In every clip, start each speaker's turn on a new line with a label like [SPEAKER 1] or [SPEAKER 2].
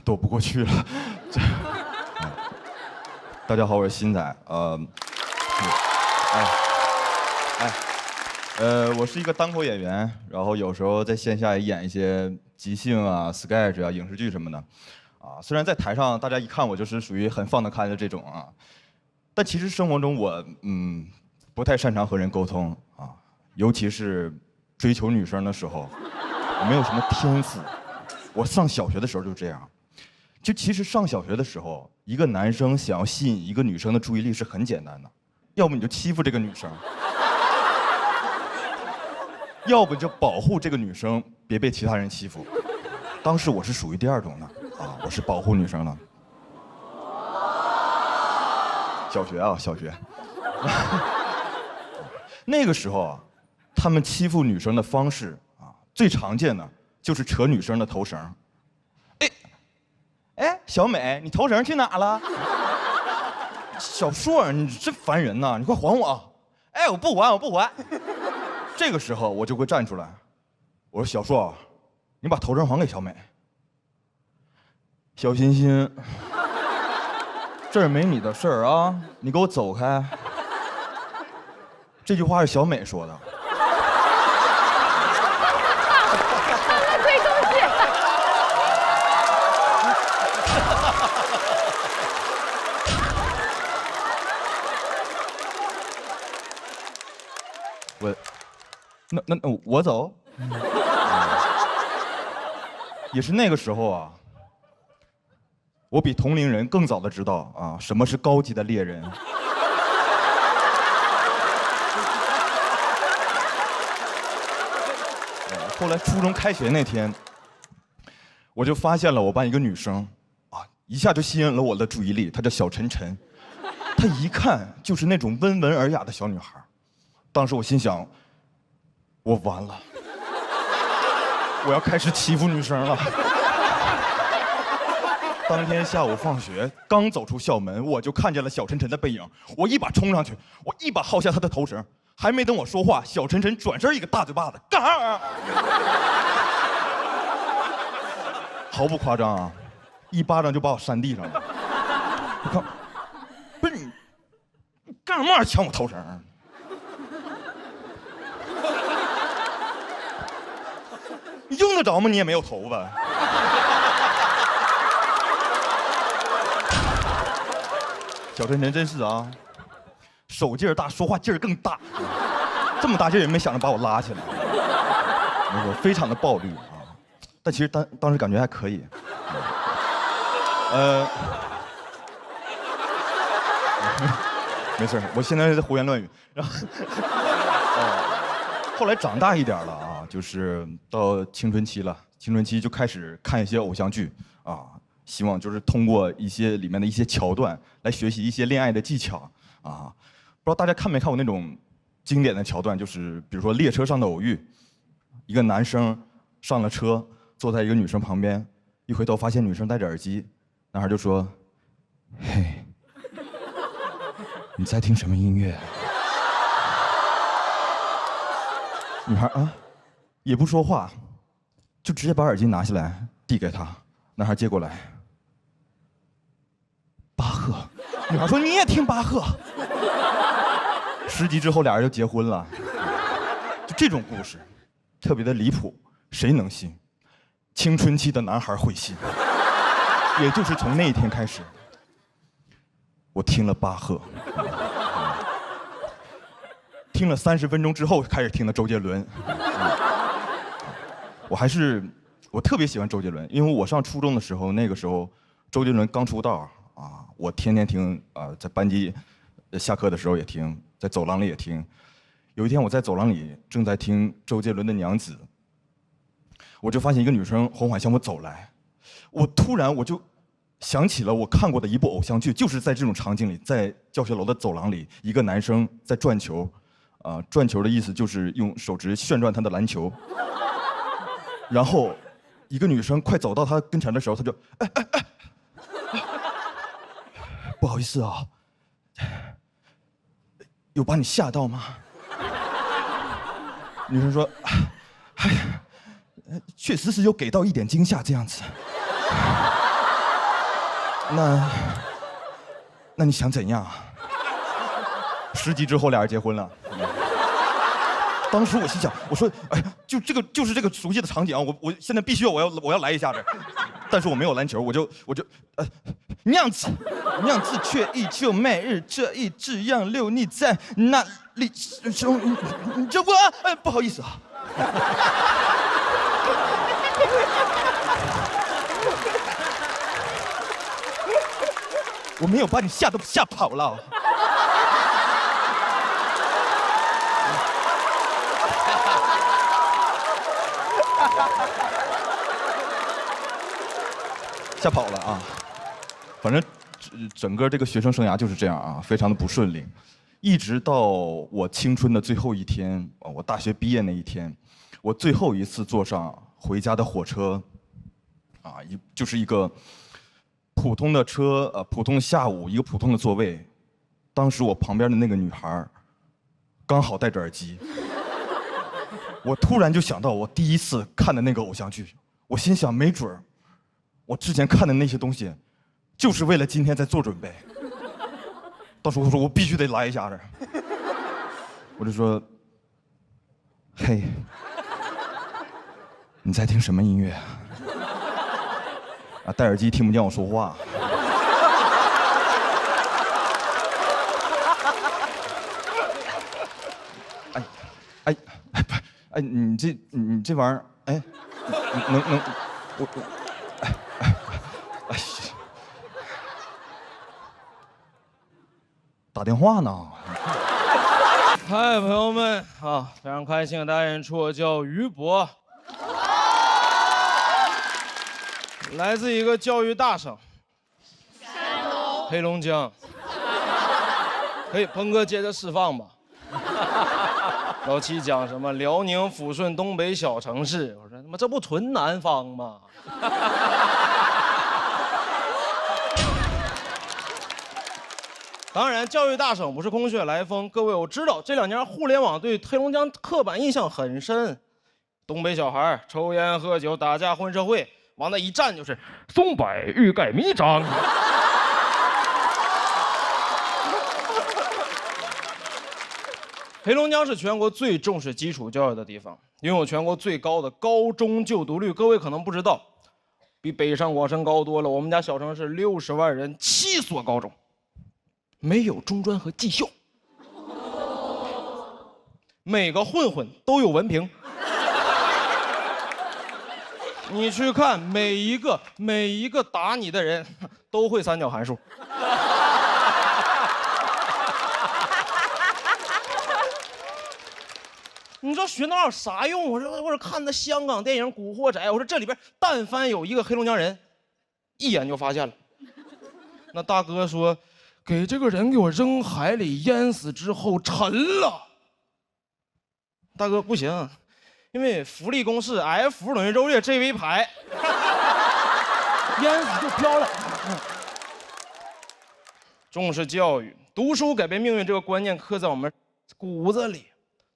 [SPEAKER 1] 躲不过去了。大家好，我是新仔。我是一个单口演员，然后有时候在线下也演一些即兴啊、sketch 啊、影视剧什么的。虽然在台上大家一看我就是属于很放得开的这种啊，但其实生活中我不太擅长和人沟通啊，尤其是追求女生的时候，我没有什么天赋。我上小学的时候就这样。就其实上小学的时候，一个男生想要吸引一个女生的注意力是很简单的，要不你就欺负这个女生，要不就保护这个女生别被其他人欺负。当时我是属于第二种的啊，我是保护女生的。小学，那个时候啊，他们欺负女生的方式啊，最常见的就是扯女生的头绳。哎，小美，你头绳去哪了？小硕，你真烦人呐！你快还我！哎，我不还。这个时候我就会站出来，我说小硕，你把头绳还给小美。小欣欣，这儿没你的事儿啊，你给我走开。这句话是小美说的。
[SPEAKER 2] 推东西。
[SPEAKER 1] 那我走。也是那个时候啊，我比同龄人更早的知道啊，什么是高级的猎人。后来初中开学那天，我就发现了我班一个女生，一下就吸引了我的注意力。她叫小晨晨，她一看就是那种温文尔雅的小女孩。当时我心想，我完了，我要开始欺负女生了。当天下午放学，刚走出校门，我就看见了小晨晨的背影。我一把冲上去，我一把薅下她的头绳，还没等我说话，小晨晨转身一个大嘴巴子，干啥啊？毫不夸张啊，一巴掌就把我扇地上了。我看，不是你干什么抢我头绳？你用得着吗？你也没有头发。小晨晨真是啊，手劲儿大，说话劲儿更大，这么大劲儿也没想着把我拉起来。我非常的暴力啊，但其实当时感觉还可以。没事，我现在在胡言乱语。然后，后来长大一点了啊，就是到青春期了，青春期就开始看一些偶像剧啊。希望就是通过一些里面的一些桥段来学习一些恋爱的技巧啊！不知道大家看没看过那种经典的桥段，就是比如说列车上的偶遇，一个男生上了车，坐在一个女生旁边，一回头发现女生戴着耳机，男孩就说：“嘿，你在听什么音乐？”女孩也不说话，就直接把耳机拿下来递给他，男孩接过来。巴赫，女孩说你也听巴赫。10集之后俩人就结婚了。就这种故事，特别的离谱，谁能信？青春期的男孩会信。也就是从那一天开始，我听了巴赫，听了30分钟之后开始听的周杰伦。我特别喜欢周杰伦，因为我上初中的时候，那个时候周杰伦刚出道啊，我天天听啊，在班级下课的时候也听，在走廊里也听。有一天我在走廊里正在听周杰伦的《娘子》，我就发现一个女生缓缓向我走来，我突然就想起了我看过的一部偶像剧，就是在这种场景里，在教学楼的走廊里，一个男生在转球，转球的意思就是用手指旋转他的篮球，然后一个女生快走到他跟前的时候，他就不好意思啊，有把你吓到吗？女生说，确实是有给到一点惊吓这样子。那你想怎样？10集之后俩人结婚了。当时我心想，我说，哎呀，就是这个熟悉的场景啊，我现在必须我要来一下子，但是我没有篮球，我就娘子却依旧每日这一只杨柳，你在哪里？这我不好意思啊。我没有把你吓跑了。吓跑了啊！反正整个这个学生生涯就是这样啊，非常的不顺利，一直到我青春的最后一天啊，我大学毕业那一天，我最后一次坐上回家的火车，啊，就是一个普通的车，普通的下午，一个普通的座位，当时我旁边的那个女孩，刚好戴着耳机，我突然就想到我第一次看的那个偶像剧，我心想没准儿。我之前看的那些东西，就是为了今天在做准备。当时我说我必须得来一下子，我就说，嘿，你在听什么音乐啊？啊，戴耳机听不见我说话。哎，你这玩意儿，哎，能，我。哎，打电话呢。
[SPEAKER 3] 嗨，朋友们啊，非常开心，大家演出，我叫于博，来自一个教育大省，黑龙江。可以，鹏哥接着释放吧。老七讲什么辽宁抚顺东北小城市，我说他妈这不纯南方吗？当然，教育大省不是空穴来风。各位，我知道这2年互联网对黑龙江刻板印象很深，东北小孩抽烟喝酒打架混社会，往那一站就是松柏欲盖弥彰。黑龙江是全国最重视基础教育的地方，拥有全国最高的高中就读率。各位可能不知道，比北上广深高多了。我们家小城市60万人，7所高中。没有中专和技校，每个混混都有文凭。你去看每一个打你的人都会三角函数。你说学那有啥用？我说看那香港电影《古惑仔》，我说这里边但凡有一个黑龙江人，一眼就发现了。那大哥说。给这个人给我扔海里淹死之后沉了。大哥不行，因为浮力公式 F 等于周列 G 为排，淹死就飘了。重视教育，读书改变命运这个观念刻在我们骨子里，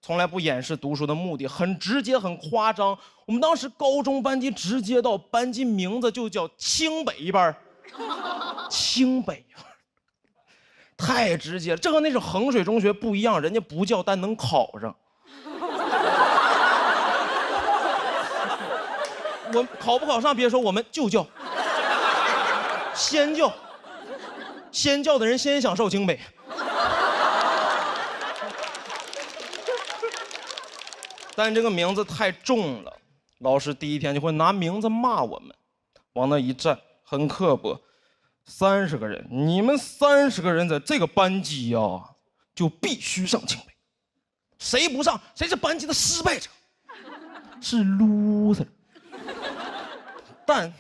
[SPEAKER 3] 从来不掩饰读书的目的，很直接很夸张。我们当时高中班级直接到班级名字就叫清北班，清北。太直接了，这和那种衡水中学不一样，人家不叫，但能考上。我考不考上别说，我们就叫，先叫，先叫的人先享受清北。但这个名字太重了，老师第一天就会拿名字骂我们，往那一站，很刻薄。30个人，你们30个人在这个班级呀，就必须上清北，谁不上，谁是班级的失败者，是 loser。但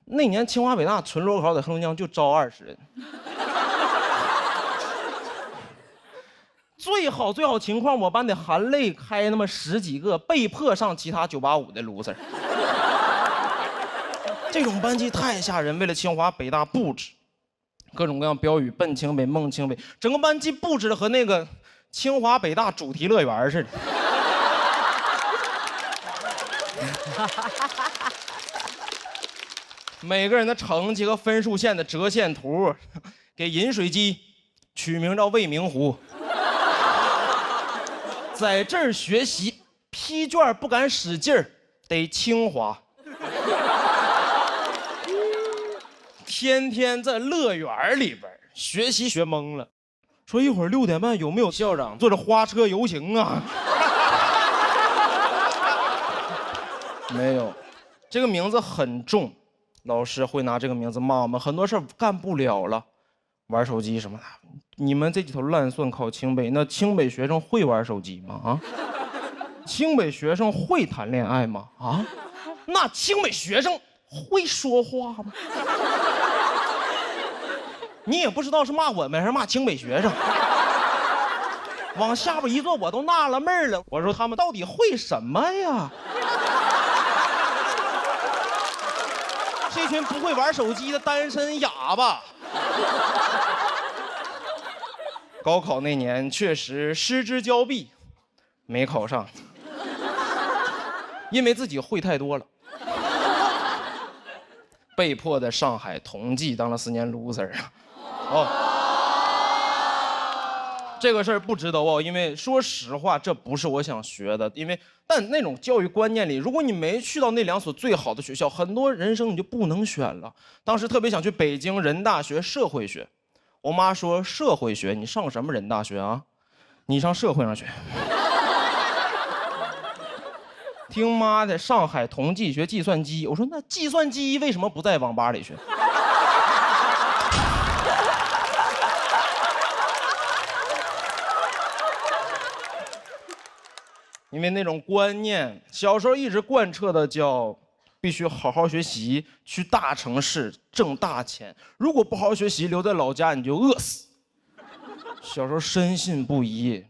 [SPEAKER 3] 那年清华北大纯裸考在黑龙江就招20人，最好情况，我班得含泪开那么10几个被迫上其他985的 loser。这种班级太吓人，为了清华北大布置各种各样标语，奔清北梦清北，整个班级布置的和那个清华北大主题乐园似的。每个人的成绩和分数线的折线图，给饮水机取名叫未名湖。在这儿学习，批卷不敢使劲儿，得清华。天天在乐园里边学习学懵了，说一会儿6点半有没有校长坐着花车游行啊？没有，这个名字很重，老师会拿这个名字骂我们，很多事儿干不了了，玩手机什么的。你们这几头烂蒜考清北，那清北学生会玩手机吗？啊？清北学生会谈恋爱吗？啊？那清北学生会说话吗？你也不知道是骂我们还是骂清北学生。往下边一坐，我都纳了闷了。我说他们到底会什么呀？是一群不会玩手机的单身哑巴。高考那年确实失之交臂，没考上，因为自己会太多了。被迫在上海同济当了4年 loser 啊。哦，这个事儿不值得哦，因为说实话，这不是我想学的。但那种教育观念里，如果你没去到那2所最好的学校，很多人生你就不能选了。当时特别想去北京人大学社会学，我妈说社会学你上什么人大学啊？你上社会上学。听妈在上海同济学计算机，我说那计算机为什么不在网吧里学？因为那种观念，小时候一直贯彻的叫必须好好学习，去大城市挣大钱。如果不好好学习，留在老家你就饿死。小时候深信不疑，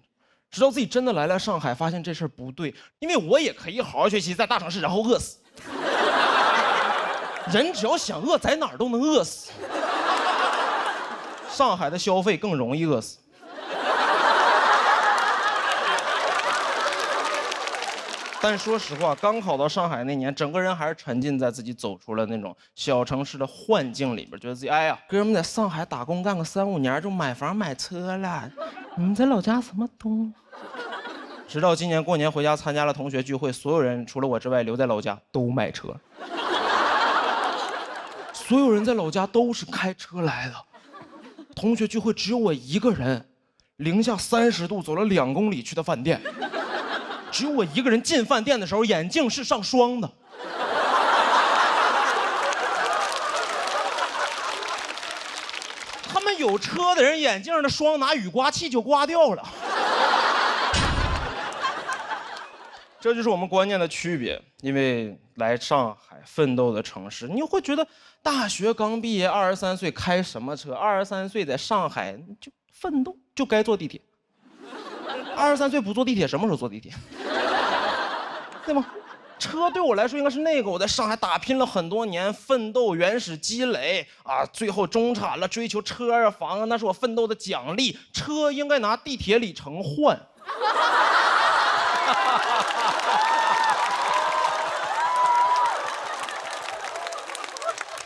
[SPEAKER 3] 直到自己真的来了上海，发现这事儿不对。因为我也可以好好学习，在大城市然后饿死。人只要想饿，在哪儿都能饿死。上海的消费更容易饿死。但说实话，刚考到上海那年，整个人还是沉浸在自己走出了那种小城市的幻境里边，觉得自己哎呀，哥们在上海打工干个3、5年就买房买车了，你们在老家什么东？直到今年过年回家参加了同学聚会，所有人除了我之外留在老家都买车，所有人在老家都是开车来的。同学聚会只有我一个人，零下30度走了2公里去的饭店。只有我一个人进饭店的时候，眼镜是上霜的。他们有车的人眼镜的霜拿雨刮器就刮掉了。这就是我们观念的区别。因为来上海奋斗的城市，你会觉得大学刚毕业23岁开什么车？23岁在上海就奋斗就该坐地铁。23岁不坐地铁，什么时候坐地铁？对吗？车对我来说应该是那个我在上海打拼了很多年，奋斗原始积累啊，最后中产了，追求车啊房啊，那是我奋斗的奖励。车应该拿地铁里程换。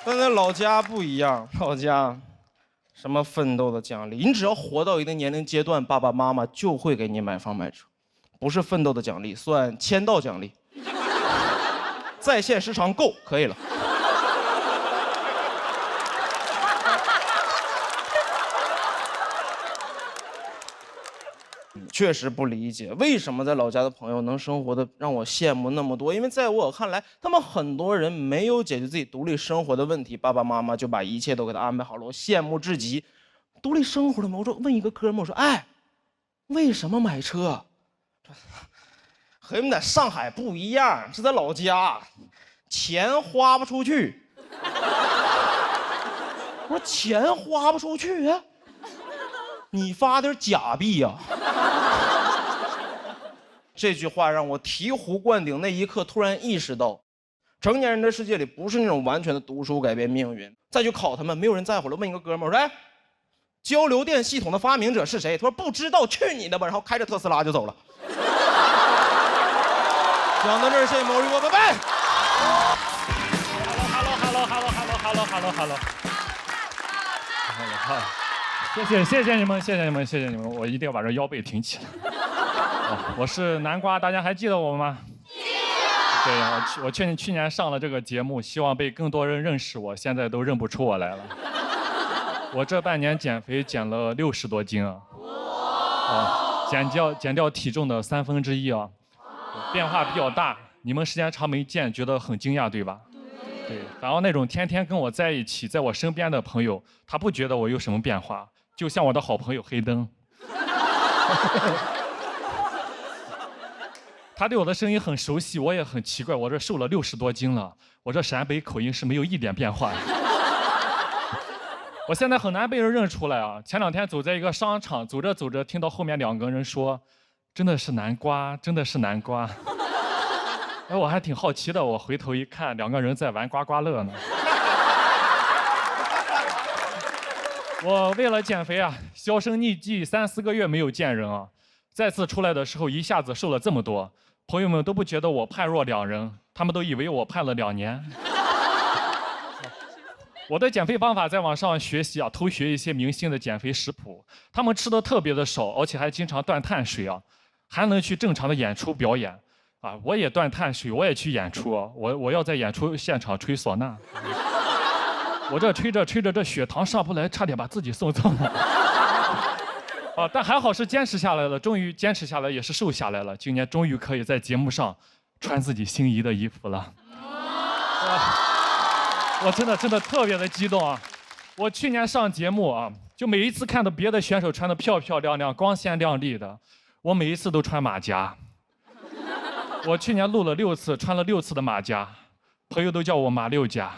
[SPEAKER 3] 但在老家不一样，老家什么奋斗的奖励，你只要活到一定年龄阶段，爸爸妈妈就会给你买房买车，不是奋斗的奖励，算签到奖励。在线时长够可以了。确实不理解为什么在老家的朋友能生活的让我羡慕那么多，因为在我看来，他们很多人没有解决自己独立生活的问题，爸爸妈妈就把一切都给他安排好了，我羡慕至极。独立生活了吗？我说问一个哥们，我说哎，为什么买车？和你们在上海不一样，是在老家，钱花不出去。我说钱花不出去啊，你发点假币呀。这句话让我醍醐灌顶，那一刻突然意识到，成年人的世界里不是那种完全的读书改变命运。再去考他们，没有人在乎了。问一个哥们儿，我说哎，交流电系统的发明者是谁？他说不知道，去你的吧！然后开着特斯拉就走了。讲到这儿，谢谢某日过，拜拜。
[SPEAKER 4] Hello。，Hello，好，谢谢你们，我一定要把这腰背挺起来。我是南瓜，大家还记得我吗？对，我去年上了这个节目，希望被更多人认识我，现在都认不出我来了。我这半年减肥减了60多斤啊，减掉体重的1/3啊，变化比较大。你们时间长没见，觉得很惊讶对吧？对，然后那种天天跟我在一起，在我身边的朋友，他不觉得我有什么变化，就像我的好朋友黑灯。他对我的声音很熟悉，我也很奇怪，我这瘦了60多斤了，我这陕北口音是没有一点变化的。我现在很难被人认出来啊！前2天走在一个商场，走着听到后面2个人说：“真的是南瓜，真的是南瓜。”哎，我还挺好奇的，我回头一看，2个人在玩刮刮乐呢。我为了减肥啊，销声匿迹3、4个月没有见人啊，再次出来的时候一下子瘦了这么多，朋友们都不觉得我判若两人，他们都以为我判了2年。我的减肥方法在网上学习啊，偷学一些明星的减肥食谱，他们吃的特别的少，而且还经常断碳水啊，还能去正常的演出表演。啊，我也断碳水，我也去演出啊，我要在演出现场吹唢呐，我这吹着这血糖上不来，差点把自己送走了。啊，但还好是坚持下来了，终于坚持下来，也是瘦下来了。今年终于可以在节目上穿自己心仪的衣服了。我真的特别的激动啊！我去年上节目啊，就每一次看到别的选手穿的漂漂亮亮、光鲜亮丽的，我每一次都穿马甲。我去年录了6次，穿了6次的马甲，朋友都叫我马六甲。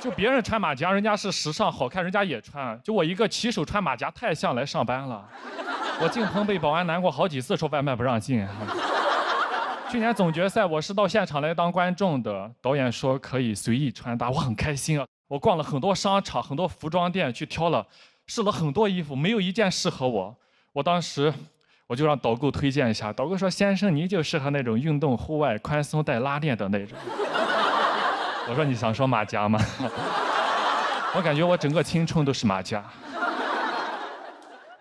[SPEAKER 4] 就别人穿马甲，人家是时尚好看，人家也穿，就我一个骑手穿马甲太像来上班了。我进棚被保安拦过好几次，说外卖不让进。去年总决赛我是到现场来当观众的，导演说可以随意穿搭，我很开心啊。我逛了很多商场、很多服装店去试了很多衣服，没有一件适合我。我当时我就让导购推荐一下，导购说：“先生，你就适合那种运动户外、宽松带拉链的那种。”我说：“你想说马甲吗？”我感觉我整个青春都是马甲，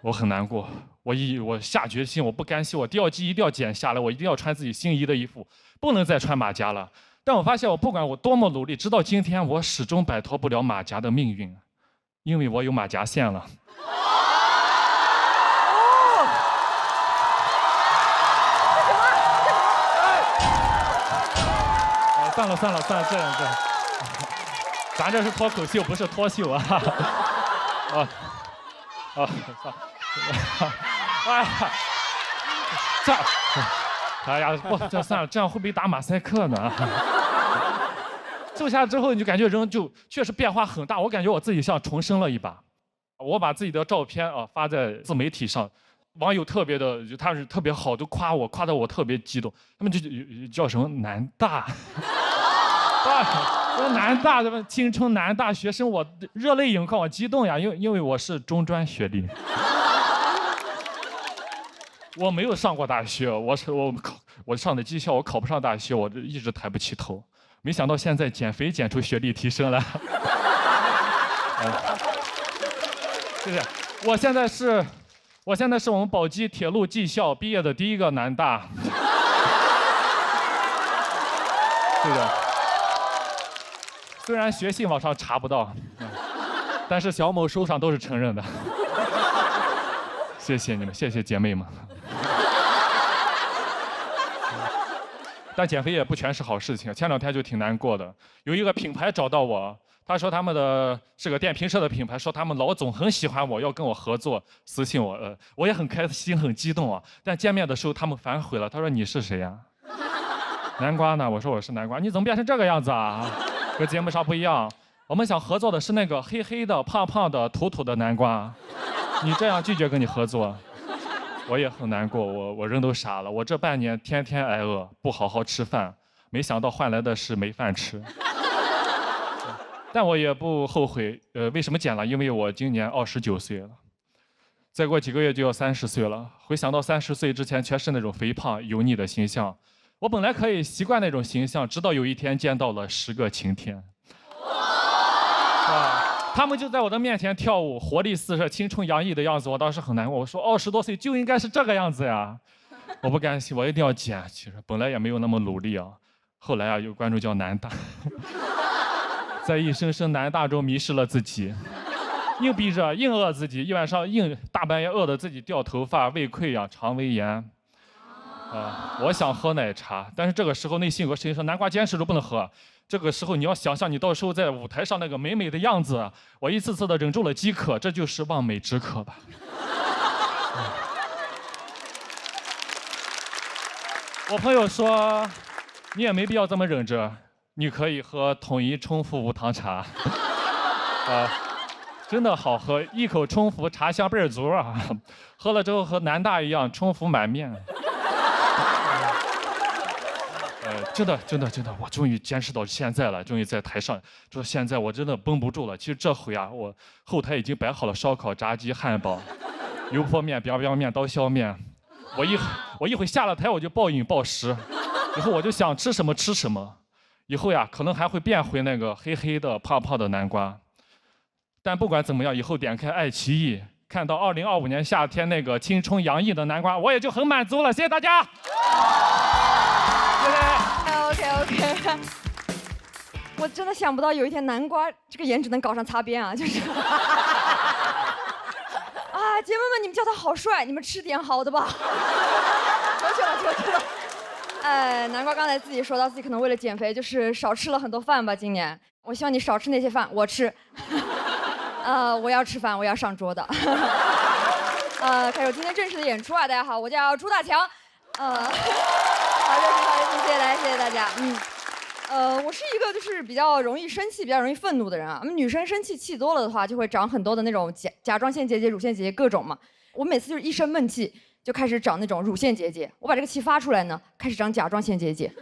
[SPEAKER 4] 我很难过。我下决心，我不甘心，我第2季一定要减下来，我一定要穿自己心仪的衣服，不能再穿马甲了。但我发现，我不管我多么努力，直到今天，我始终摆脱不了马甲的命运，因为我有马甲线了。算了，这样，咱这是脱口秀，不是脱秀啊！哎呀，不，这算了，这样会不会打马赛克呢？瘦下之后，你就感觉人就确实变化很大，我感觉我自己像重生了一把。我把自己的照片啊发在自媒体上，网友特别的，他是特别好，都夸我，夸得我特别激动。他们就叫什么南大。南大的青春南大学生，我热泪盈眶，我激动呀，因为我是中专学历，我没有上过大学，我上的技校，我考不上大学，我一直抬不起头，没想到现在减肥减出学历提升了。谢谢，我现在是我们宝鸡铁路技校毕业的第1个南大。对的。虽然学信网上查不到，但是小某书上都是承认的。谢谢你们，谢谢姐妹们。但减肥也不全是好事情，前2天就挺难过的。有一个品牌找到我，他说他们是个电瓶车的品牌，说他们老总很喜欢我，要跟我合作，私信我，我也很开心很激动啊。但见面的时候他们反悔了，他说你是谁呀？南瓜呢？我说我是南瓜，你怎么变成这个样子啊？和节目上不一样，我们想合作的是那个黑黑的、胖胖的、土土的南瓜，你这样拒绝跟你合作，我也很难过，我人都傻了。我这半年天天挨饿，不好好吃饭，没想到换来的是没饭吃。但我也不后悔，为什么减了？因为我今年29岁了，再过几个月就要30岁了。回想到30岁之前全是那种肥胖油腻的形象。我本来可以习惯那种形象，直到有一天见到了10个晴天。他们就在我的面前跳舞，活力四射、青春洋溢的样子，我当时很难过。我说20多岁就应该是这个样子呀，我不甘心，我一定要减。其实本来也没有那么努力啊，后来啊有观众叫南大，在一声声南大中迷失了自己，硬逼着硬饿自己，一晚上大半夜饿得自己掉头发、胃溃疡、肠胃炎。我想喝奶茶，但是这个时候内心有个声音说：南瓜坚持住不能喝。这个时候你要想象你到时候在舞台上那个美美的样子，我一次次的忍住了饥渴，这就是望美止渴吧。我朋友说，你也没必要这么忍着，你可以喝统一冲服无糖茶，真的好喝，一口冲服茶香倍儿足啊，喝了之后和南大一样冲服满面。真的，我终于坚持到现在了，终于在台上，说现在我真的绷不住了。其实这回啊，我后台已经摆好了烧烤、炸鸡、汉堡、油泼面、biang biang面、刀削面。我一会下了台我就暴饮暴食，以后我就想吃什么吃什么。以后呀，可能还会变回那个黑黑的、胖胖的南瓜。但不管怎么样，以后点开爱奇艺，看到2025年夏天那个青春洋溢的南瓜，我也就很满足了。谢谢大家。
[SPEAKER 2] OK， 我真的想不到有一天南瓜这个颜值能搞上擦边啊！就是啊，姐妹们，你们叫他好帅，你们吃点好的吧。求去了。南瓜刚才自己说到自己可能为了减肥，就是少吃了很多饭吧。今年，我希望你少吃那些饭，我吃。我要吃饭，我要上桌的。开始我今天正式的演出啊！大家好，我叫朱大强。好热情，谢谢大家。我是一个就是比较容易生气、比较容易愤怒的人啊。我们女生生气多了的话，就会长很多的那种甲状腺结节、乳腺结节各种嘛。我每次就是一生闷气，就开始长那种乳腺结节。我把这个气发出来呢，开始长甲状腺结节。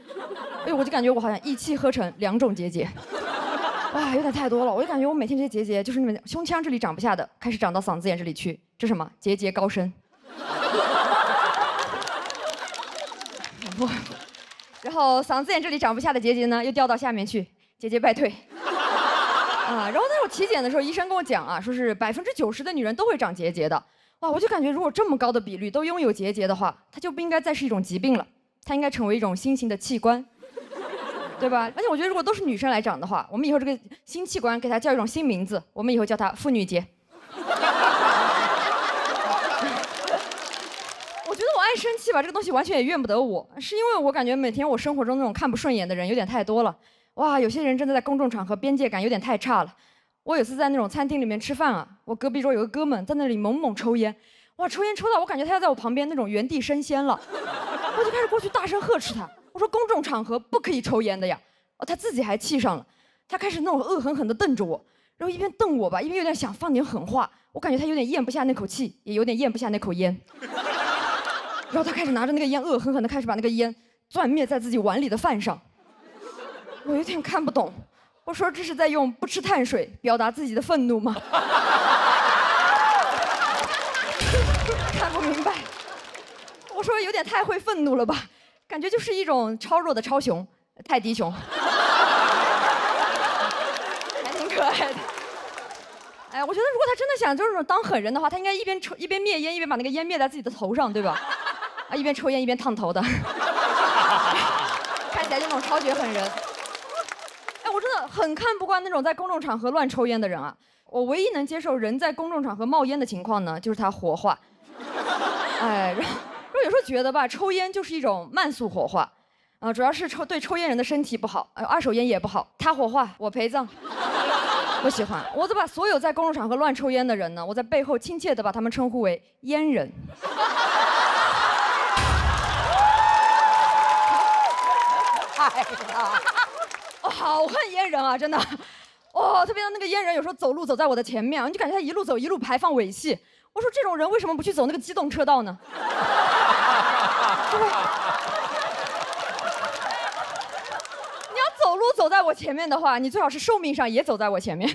[SPEAKER 2] 我就感觉我好像一气呵成2种结节。哇，有点太多了。我就感觉我每天这些结节，就是你们胸腔这里长不下的，开始长到嗓子眼这里去。这是什么？结节高升。然后嗓子眼这里长不下的结节呢，又掉到下面去，结节败退。然后在我体检的时候，医生跟我讲啊，说是90%的女人都会长结节的。哇，我就感觉如果这么高的比率都拥有结节的话，它就不应该再是一种疾病了，它应该成为一种新型的器官，对吧？而且我觉得如果都是女生来长的话，我们以后这个新器官给它叫一种新名字，我们以后叫它妇女节。我觉得我爱生气吧，这个东西完全也怨不得我，是因为我感觉每天我生活中那种看不顺眼的人有点太多了。哇，有些人真的在公众场合边界感有点太差了。我有次在那种餐厅里面吃饭啊，我隔壁桌有个哥们在那里猛抽烟，哇，抽烟抽到我感觉他要在我旁边那种原地升仙了，我就开始过去大声呵斥他，我说公众场合不可以抽烟的呀。他自己还气上了，他开始那种恶狠狠地瞪着我，然后一边瞪我吧，一边有点想放点狠话，我感觉他有点咽不下那口气，也有点咽不下那口烟。然后他开始拿着那个烟恶狠狠地开始把那个烟攥灭在自己碗里的饭上，我有点看不懂，我说这是在用不吃碳水表达自己的愤怒吗？看不明白，我说有点太会愤怒了吧，感觉就是一种超弱的超雄，泰迪熊，还挺可爱的。我觉得如果他真的想就是当狠人的话，他应该一边灭烟，一边把那个烟灭在自己的头上，对吧？一边抽烟一边烫头的，看起来就那种超绝狠人。我真的很看不惯那种在公众场合乱抽烟的人啊！我唯一能接受人在公众场合冒烟的情况呢，就是他火化。然后有时候觉得吧，抽烟就是一种慢速火化，主要是对抽烟人的身体不好，二手烟也不好。他火化，我陪葬。不喜欢，我就把所有在公众场合乱抽烟的人呢，我在背后亲切地把他们称呼为烟人。我好恨烟人啊，真的。特别那个烟人有时候走路走在我的前面，你就感觉他一路走一路排放尾气。我说这种人为什么不去走那个机动车道呢？你要走路走在我前面的话，你最好是寿命上也走在我前面。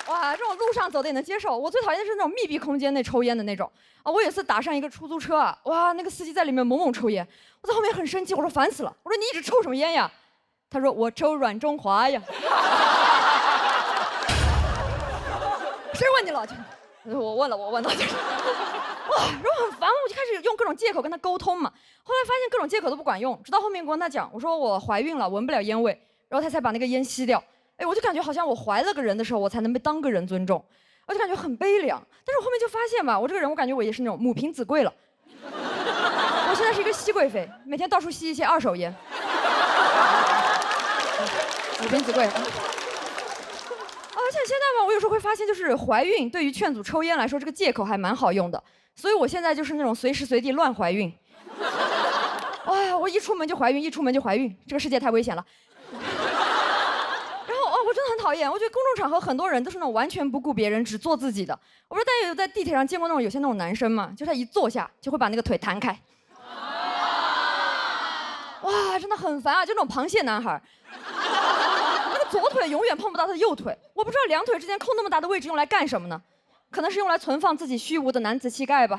[SPEAKER 2] 哇，这种路路上走的也能接受。我最讨厌的是那种密闭空间内抽烟的那种啊！我有一次打上一个出租车啊，哇，那个司机在里面猛猛抽烟，我在后面很生气，我说烦死了，我说你一直抽什么烟呀？他说我抽软中华呀。谁问你了？我问了，就是哇，然后很烦，我就开始用各种借口跟他沟通嘛。后来发现各种借口都不管用，直到后面我跟他讲，我说我怀孕了，闻不了烟味，然后他才把那个烟吸掉。哎，我就感觉好像我怀了个人的时候，我才能被当个人尊重，我就感觉很悲凉。但是我后面就发现吧，我这个人，我感觉我也是那种母凭子贵了。我现在是一个熹贵妃，每天到处吸一些二手烟。母凭子贵。而且现在吧，我有时候会发现，就是怀孕对于劝阻抽烟来说，这个借口还蛮好用的。所以我现在就是那种随时随地乱怀孕。哎呀，我一出门就怀孕，一出门就怀孕，这个世界太危险了。然后哦，我真的很讨厌，我觉得公众场合很多人都是那种完全不顾别人，只做自己的。我不知道大家有在地铁上见过那种有些那种男生嘛，就他一坐下就会把那个腿弹开。哇，真的很烦啊，就那种螃蟹男孩。那个左腿永远碰不到他的右腿，我不知道两腿之间空那么大的位置用来干什么呢？可能是用来存放自己虚无的男子气概吧。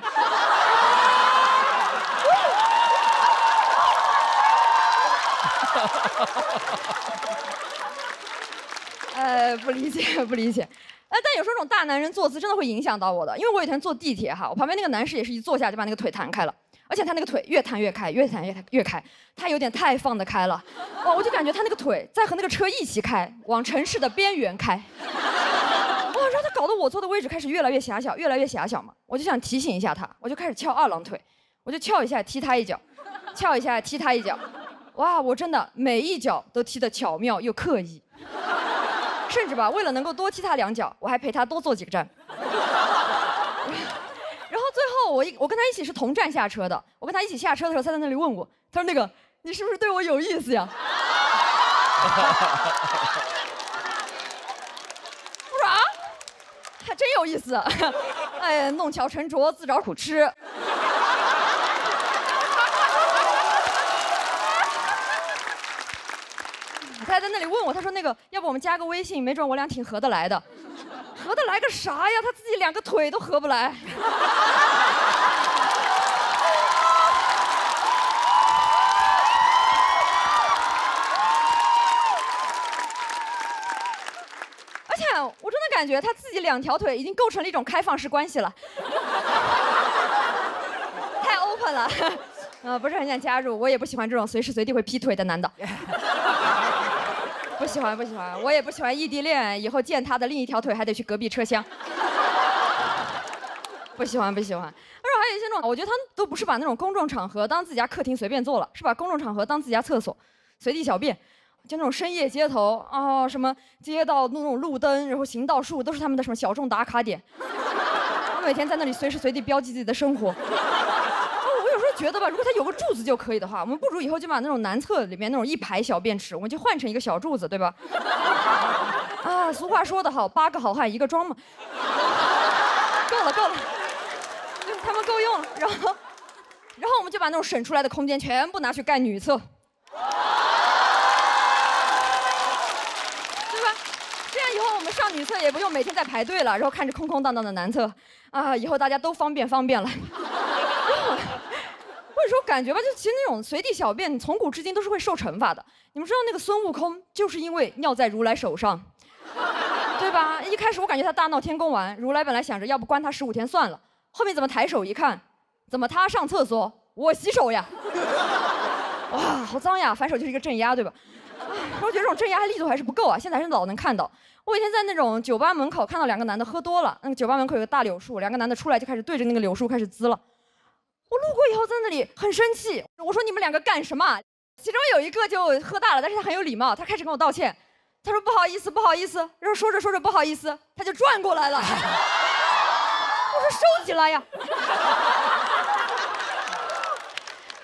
[SPEAKER 2] 不理解。但有时候这种大男人坐姿真的会影响到我的，因为我有一天坐地铁哈，我旁边那个男士也是一坐下就把那个腿弹开了，而且他那个腿越弹越开，他有点太放得开了，哇，我就感觉他那个腿在和那个车一起开，往城市的边缘开。哇，然后他搞得我坐的位置开始越来越狭小嘛，我就想提醒一下他，我就开始翘二郎腿，我就翘一下踢他一脚，翘一下踢他一脚，哇，我真的每一脚都踢得巧妙又刻意，甚至吧，为了能够多踢他2脚，我还陪他多坐几个站。然后最后我跟他一起是同站下车的，我跟他一起下车的时候，他在那里问我，他说那个你是不是对我有意思呀？我说啊，还真有意思。哎，弄巧成拙，自找苦吃。他还在那里问我，他说那个要不我们加个微信，没准我俩挺合得来的。合得来个啥呀？他自己2个腿都合不来。而且我真的感觉他自己2条腿已经构成了一种开放式关系了，太 open 了。不是很想加入，我也不喜欢这种随时随地会劈腿的男的。不喜欢，我也不喜欢异地恋，以后见他的另一条腿还得去隔壁车厢。不喜欢。而且还有一些那种，我觉得他们都不是把那种公众场合当自己家客厅随便坐了，是把公众场合当自己家厕所，随地小便。就那种深夜街头啊，什么街道那种路灯，然后行道树，都是他们的什么小众打卡点。我每天在那里随时随地标记自己的生活。我有时候觉得吧，如果他有个柱子就可以的话，我们不如以后就把那种男厕里面那种1排小便池，我们就换成一个小柱子，对吧？啊，俗话说得好，8个好汉1个装嘛。够了，对，他们够用了。然后我们就把那种省出来的空间全部拿去盖女厕。这样以后我们上女厕也不用每天在排队了，然后看着空空荡荡的男厕，啊，以后大家都方便了。我有时候感觉吧，就其实那种随地小便，从古至今都是会受惩罚的。你们知道那个孙悟空就是因为尿在如来手上，对吧？一开始我感觉他大闹天宫完，如来本来想着要不关他15天算了，后面怎么抬手一看，怎么他上厕所，我洗手呀？哇，好脏呀！反手就是一个镇压，对吧？我觉得这种镇压力度还是不够啊，现在还是老能看到。我以前在那种酒吧门口看到2个男的喝多了，那个酒吧门口有个大柳树，2个男的出来就开始对着那个柳树开始滋了。我路过以后在那里很生气，我说你们2个干什么？其中有一个就喝大了，但是他很有礼貌，他开始跟我道歉，他说不好意思，然后说着不好意思，他就转过来了。我说收起来呀。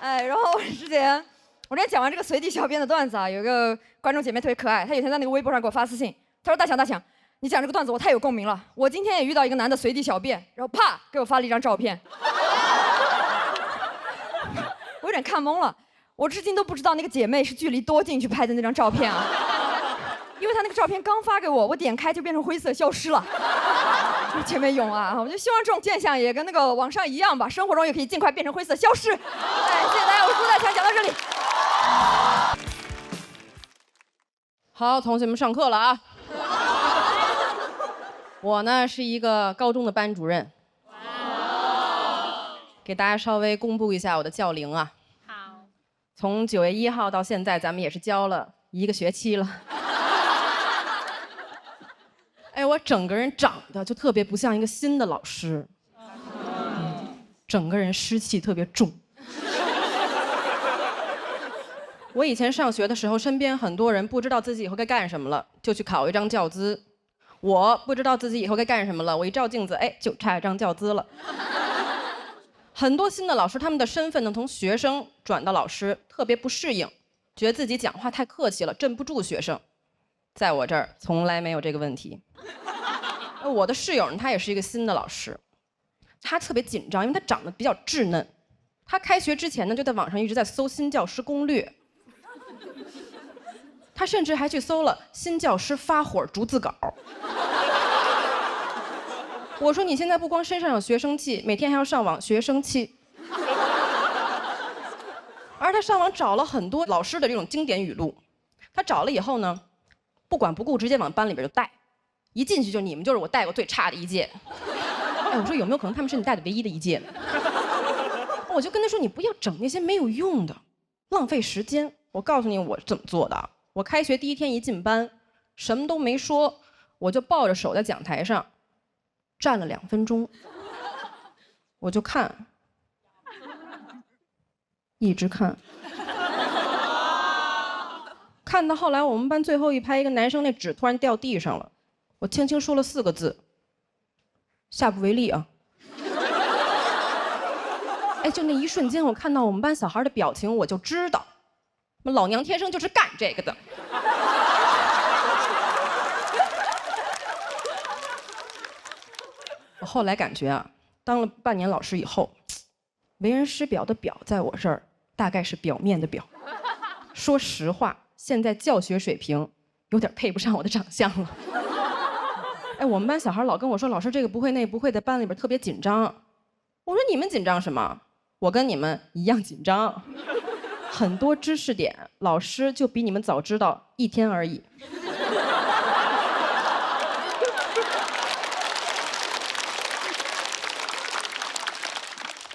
[SPEAKER 2] 哎，然后之前讲完这个随地小便的段子啊，有一个观众姐妹特别可爱，她有天在那个微博上给我发私信，她说大强，你讲这个段子我太有共鸣了，我今天也遇到一个男的随地小便，然后啪给我发了一张照片。我有点看懵了，我至今都不知道那个姐妹是距离多近去拍的那张照片啊。因为他那个照片刚发给我，我点开就变成灰色消失了。前面勇啊，我就希望这种现象也跟那个网上一样吧，生活中也可以尽快变成灰色消失。哎，谢谢大家，我是朱大强，讲到这里。
[SPEAKER 5] 好，同学们上课了啊。我呢是一个高中的班主任，给大家稍微公布一下我的教龄啊。好，从9月1号到现在，咱们也是教了1个学期了。哎，我整个人长得就特别不像一个新的老师，整个人湿气特别重。我以前上学的时候，身边很多人不知道自己以后该干什么了，就去考一张教资。我不知道自己以后该干什么了，我一照镜子，哎，就差一张教资了。很多新的老师，他们的身份呢，从学生转到老师，特别不适应，觉得自己讲话太客气了，镇不住学生。在我这儿从来没有这个问题。我的室友呢，他也是一个新的老师，他特别紧张，因为他长得比较稚嫩。他开学之前呢，就在网上一直在搜新教师攻略。他甚至还去搜了新教师发火逐字稿。我说你现在不光身上有学生气，每天还要上网学生气。而他上网找了很多老师的这种经典语录，他找了以后呢，不管不顾，直接往班里边就带，一进去就你们就是我带过最差的一届。哎，我说有没有可能他们是你带的唯一的一届呢？我就跟他说，你不要整那些没有用的，浪费时间。我告诉你我怎么做的。我开学第一天一进班，什么都没说，我就抱着手在讲台上站了2分钟，我就看，一直看，看到后来我们班最后一排一个男生那纸突然掉地上了，我轻轻说了4个字：下不为例啊。哎，就那一瞬间，我看到我们班小孩的表情，我就知道，老娘天生就是干这个的。我后来感觉啊，当了半年老师以后，为人师表的表在我这儿大概是表面的表。说实话，现在教学水平有点配不上我的长相了。哎，我们班小孩老跟我说，老师这个不会那不会，在班里边特别紧张。我说你们紧张什么？我跟你们一样紧张。很多知识点，老师就比你们早知道1天而已。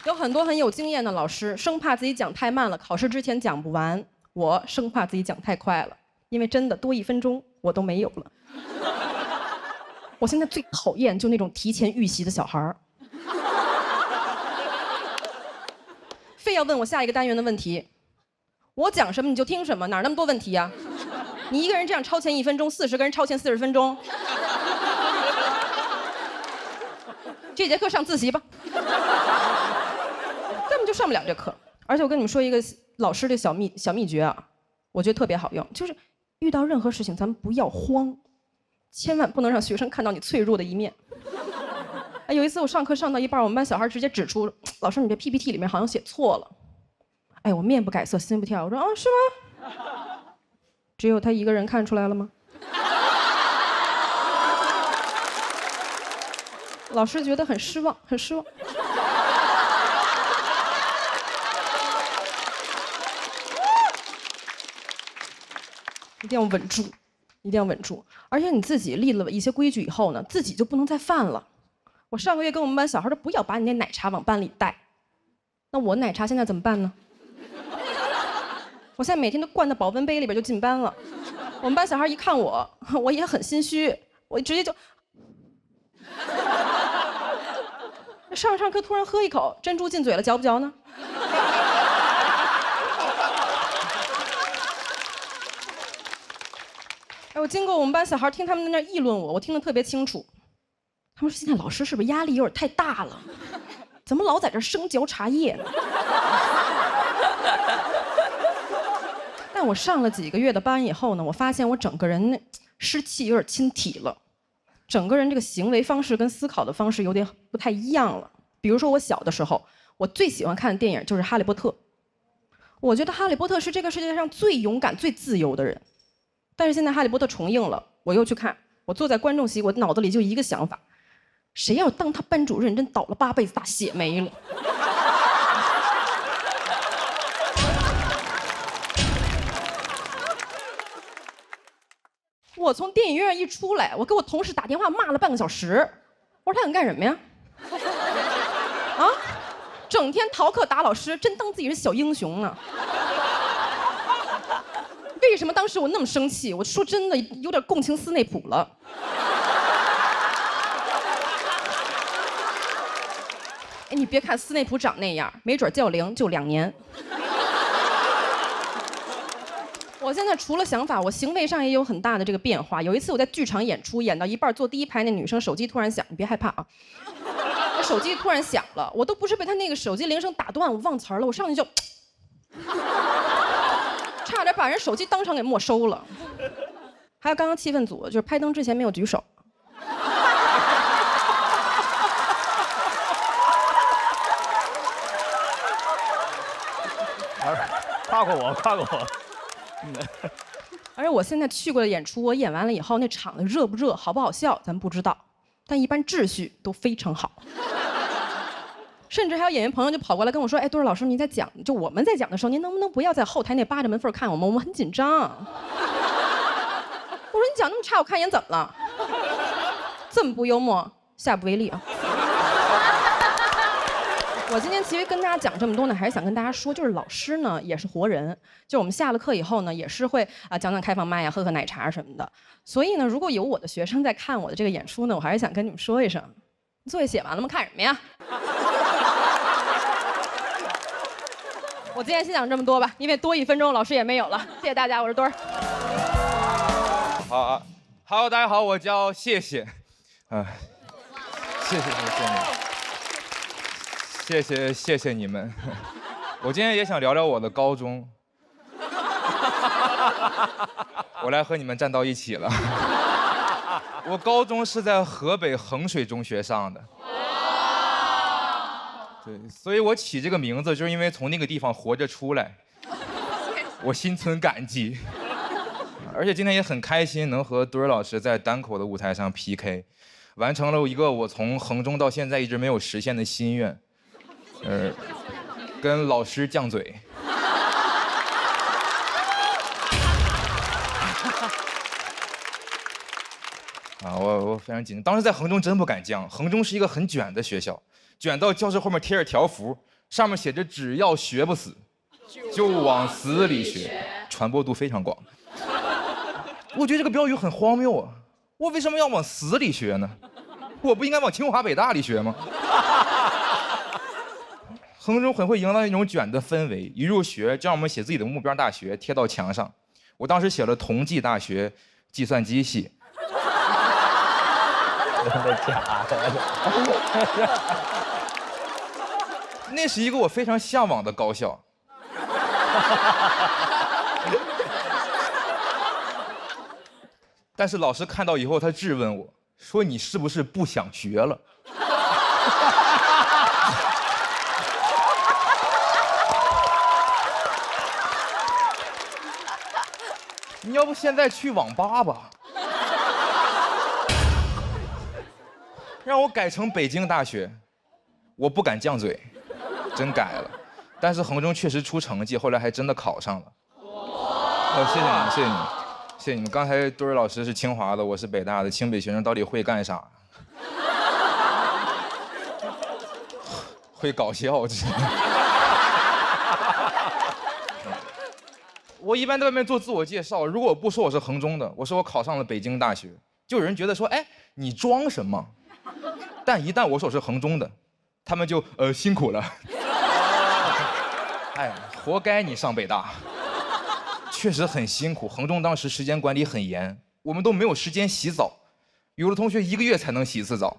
[SPEAKER 5] 有很多很有经验的老师，生怕自己讲太慢了，考试之前讲不完。我生怕自己讲太快了，因为真的多1分钟我都没有了。我现在最讨厌就那种提前预习的小孩儿，非要问我下一个单元的问题，我讲什么你就听什么，哪儿那么多问题呀？你一个人这样超前1分钟，40个人超前40分钟，这节课上自习吧。根本就上不了这课。而且我跟你们说一个老师的小秘诀啊，我觉得特别好用，就是遇到任何事情咱们不要慌，千万不能让学生看到你脆弱的一面。哎，有一次我上课上到一半，我们班小孩直接指出，老师你这 PPT 里面好像写错了。哎，我面不改色心不跳，我说啊是吗？只有他一个人看出来了吗？老师觉得很失望，很失望。一定要稳住，一定要稳住。而且你自己立了一些规矩以后呢，自己就不能再犯了。我上个月跟我们班小孩说，不要把你那奶茶往班里带。那我奶茶现在怎么办呢？我现在每天都灌到保温杯里边就进班了。我们班小孩一看我，我也很心虚，我直接就上课突然喝一口珍珠进嘴了，嚼不嚼呢？哎，我经过我们班小孩听他们在那议论我，我听得特别清楚。他们说现在老师是不是压力有点太大了？怎么老在这生嚼茶叶呢？但我上了几个月的班以后呢，我发现我整个人湿气有点侵体了，整个人这个行为方式跟思考的方式有点不太一样了。比如说我小的时候，我最喜欢看的电影就是《哈利波特》，我觉得哈利波特是这个世界上最勇敢、最自由的人。但是现在《哈利波特》重映了，我又去看，我坐在观众席，我脑子里就一个想法：谁要当他班主任，真倒了8辈子大血霉了。我从电影院一出来，我给我同事打电话骂了半个小时。我说他想干什么呀？啊，整天逃课打老师，真当自己是小英雄呢。为什么当时我那么生气？我说真的，有点共情斯内普了。哎，你别看斯内普长那样，没准叫龄就2年。我现在除了想法，我行为上也有很大的这个变化。有一次我在剧场演出，演到一半，坐第1排那女生手机突然响，你别害怕啊。我手机突然响了，我都不是被她那个手机铃声打断，我忘词儿了，我上去就，差点把人手机当场给没收了。还有刚刚气氛组，就是拍灯之前没有举手。
[SPEAKER 6] 夸过我，夸过我。
[SPEAKER 5] 而且我现在去过的演出，我演完了以后，那场子热不热、好不好笑，咱不知道，但一般秩序都非常好。甚至还有演员朋友就跑过来跟我说：“哎，杜老师，您在讲，就我们在讲的时候，您能不能不要在后台那扒着门缝看我们？我们很紧张。”我说：“你讲那么差，我看一眼怎么了？这么不幽默，下不为例啊！”我今天其实跟大家讲这么多呢，还是想跟大家说，就是老师呢也是活人，就我们下了课以后呢，也是会讲讲开放麦呀，喝喝奶茶什么的。所以呢，如果有我的学生在看我的这个演出呢，我还是想跟你们说一声，作业写完了吗？看什么呀？我今天先讲这么多吧，因为多1分钟老师也没有了。谢谢大家，我是墩儿。
[SPEAKER 7] 好啊，Hello， 大家好，我叫谢谢，谢谢你们。我今天也想聊聊我的高中，我来和你们站到一起了。我高中是在河北衡水中学上的，对，所以我起这个名字就是因为从那个地方活着出来，我心存感激。而且今天也很开心，能和墩儿老师在单口的舞台上 PK， 完成了一个我从衡中到现在一直没有实现的心愿，跟老师犟嘴。我非常紧张，当时在衡中真不敢犟，衡中是一个很卷的学校，卷到教室后面贴着条幅，上面写着只要学不死，就往死里学，传播度非常广。我觉得这个标语很荒谬啊！我为什么要往死里学呢？我不应该往清华北大里学吗？衡中很会营造那种卷的氛围，一入学就让我们写自己的目标大学贴到墙上。我当时写了同济大学计算机系。
[SPEAKER 6] 真的假的？
[SPEAKER 7] 那是一个我非常向往的高校。但是老师看到以后，他质问我说：“你是不是不想学了？”你要不现在去网吧吧？让我改成北京大学，我不敢犟嘴，真改了。但是衡中确实出成绩，后来还真的考上了。谢谢你们，谢谢你们。谢谢你们。刚才墩儿老师是清华的，我是北大的，清北学生到底会干啥？会搞笑，这。我一般在外面做自我介绍，如果我不说我是衡中的，我说我考上了北京大学，就有人觉得说，哎，你装什么？但一旦我说我是衡中的，他们就辛苦了。哎，活该你上北大。确实很辛苦，衡中当时时间管理很严，我们都没有时间洗澡，有的同学1个月才能洗1次澡。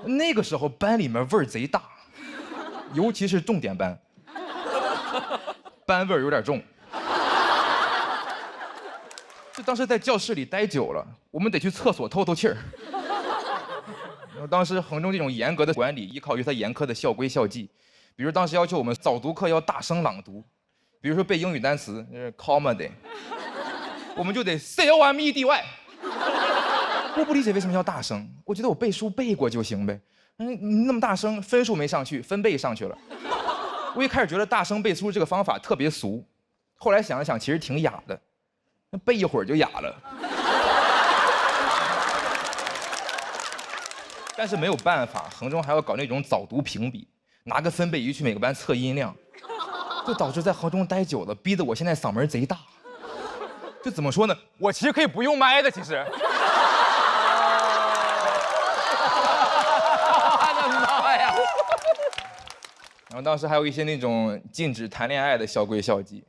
[SPEAKER 7] 那个时候班里面味儿贼大，尤其是重点班，班味儿有点重。就当时在教室里待久了，我们得去厕所透透气儿。当时衡中这种严格的管理，依靠于它严苛的校规校纪，比如当时要求我们早读课要大声朗读。比如说背英语单词，comedy，我们就得 COMEDY。我不理解为什么要大声，我觉得我背书背过就行呗。你那么大声，分数没上去，分贝上去了。我一开始觉得大声背书这个方法特别俗，后来想了想，其实挺哑的，那背一会儿就哑了。但是没有办法，衡中还要搞那种早读评比，拿个分贝仪去每个班测音量，就导致在衡中待久了，逼得我现在嗓门贼大。就怎么说呢？我其实可以不用麦的，其实。我的妈呀！然后当时还有一些那种禁止谈恋爱的校规校纪，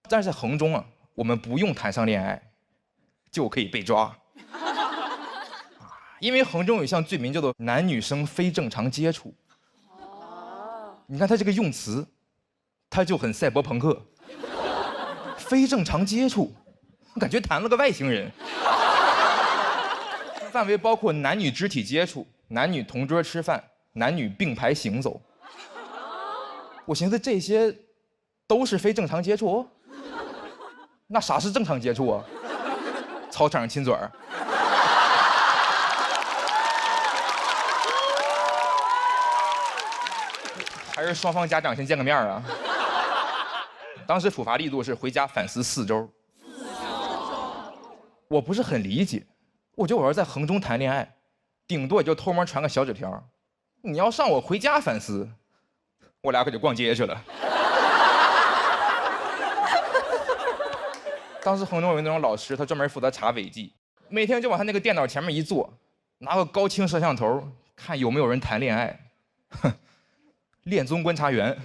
[SPEAKER 7] 但是在衡中啊，我们不用谈上恋爱，就可以被抓。因为衡中有一项罪名叫做男女生非正常接触。你看他这个用词，他就很赛博朋克。非正常接触，感觉谈了个外星人。范围包括男女肢体接触、男女同桌吃饭、男女并排行走。我寻思这些都是非正常接触，那啥是正常接触啊？操场上亲嘴儿。还是双方家长先见个面啊？当时处罚力度是回家反思4周。我不是很理解，我觉得我要在衡中谈恋爱，顶多也就偷摸传个小纸条。你要上我回家反思，我俩可就逛街去了。当时衡中有那种老师，他专门负责查违纪，每天就往他那个电脑前面一坐，拿个高清摄像头看有没有人谈恋爱。哼。恋综观察员，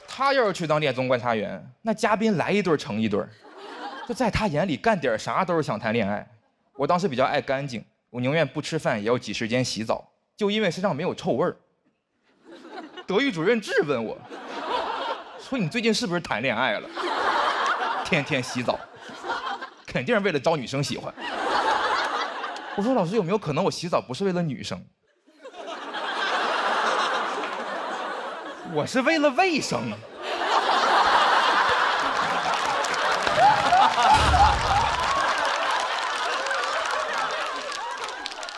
[SPEAKER 7] 他要是去当恋综观察员，那嘉宾来一对成一对，就在他眼里干点啥都是想谈恋爱。我当时比较爱干净，我宁愿不吃饭也要挤时间洗澡，就因为身上没有臭味儿。德育主任质问我，说你最近是不是谈恋爱了？天天洗澡。肯定是为了招女生喜欢。我说老师，有没有可能我洗澡不是为了女生？我是为了卫生。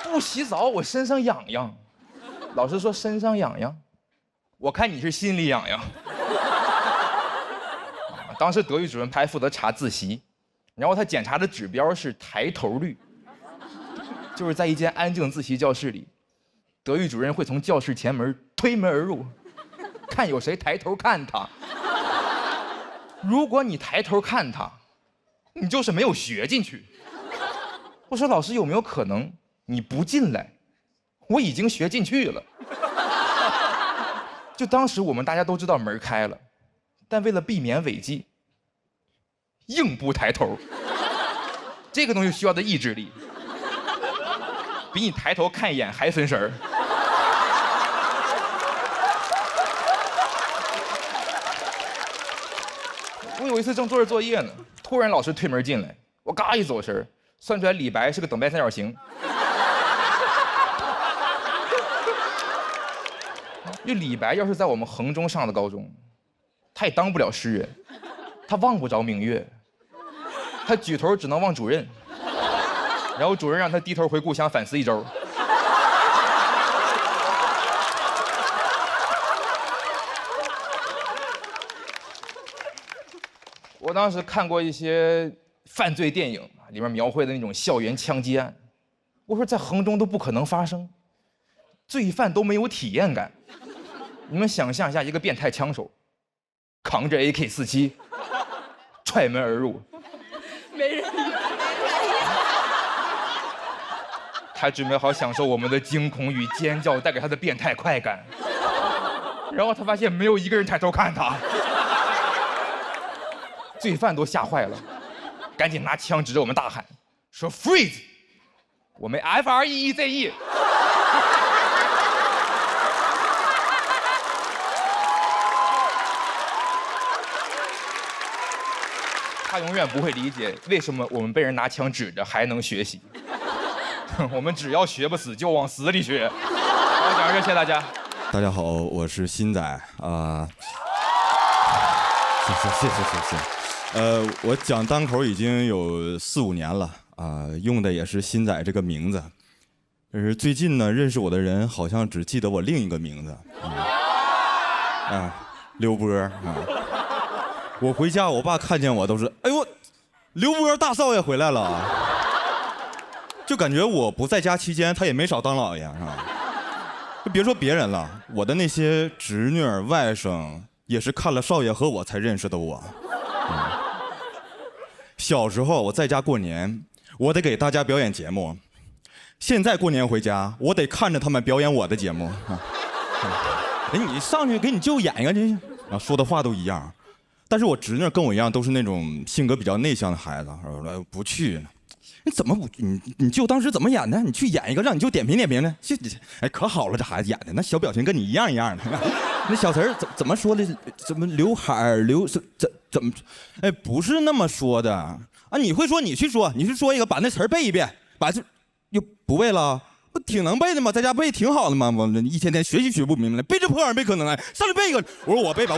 [SPEAKER 7] 不洗澡我身上痒痒。老师说身上痒痒，我看你是心里痒痒。当时德育主任还负责查自习。然后他检查的指标是抬头率，就是在一间安静自习教室里，德育主任会从教室前门推门而入，看有谁抬头看他。如果你抬头看他，你就是没有学进去。我说老师，有没有可能你不进来，我已经学进去了？就当时我们大家都知道门开了，但为了避免违纪，硬不抬头，这个东西需要的意志力，比你抬头看一眼还分神儿。我有一次正做着作业呢，突然老师推门进来，我嘎一走神，算出来李白是个等边三角形。就李白要是在我们衡中上的高中，他也当不了诗人，他望不着明月。他举头只能望主任，然后主任让他低头回故乡反思1周。我当时看过一些犯罪电影，里面描绘的那种校园枪击案，我说在衡中都不可能发生，罪犯都没有体验感。你们想象一下，一个变态枪手扛着 AK-47踹门而入。没人理他准备好享受我们的惊恐与尖叫带给他的变态快感，然后他发现没有一个人抬头看他，罪犯都吓坏了，赶紧拿枪指着我们大喊，说 freeze， 我们 FREEZE。他永远不会理解为什么我们被人拿枪指着还能学习。我们只要学不死就往死里学。好，讲完这，谢谢大家。
[SPEAKER 1] 大家好，我是新仔啊。谢谢。我讲单口已经有4、5年了啊，用的也是新仔这个名字。但是最近呢，认识我的人好像只记得我另一个名字，刘波啊。我回家，我爸看见我都是，哎呦，刘波大少爷回来了，就感觉我不在家期间，他也没少当老爷，是吧？就别说别人了，我的那些侄女儿、外甥也是看了少爷和我才认识的我。小时候我在家过年，我得给大家表演节目；现在过年回家，我得看着他们表演我的节目。哎，你上去给你舅演一个去，然后说的话都一样。但是我侄女跟我一样，都是那种性格比较内向的孩子，不去。你怎么不你舅当时怎么演的？你去演一个，让你舅点评点评呢？哎，可好了，这孩子演的那小表情跟你一样一样的。那小词儿怎么说的？怎么刘海儿怎么？哎，不是那么说的啊！你会说你去说，你去说一个，把那词儿背一遍，把这又不背了。不挺能背的吗？在家背挺好的吗？我一天天学习学不明白，背这破玩意儿背可能来，上来背一个。我说我背吧。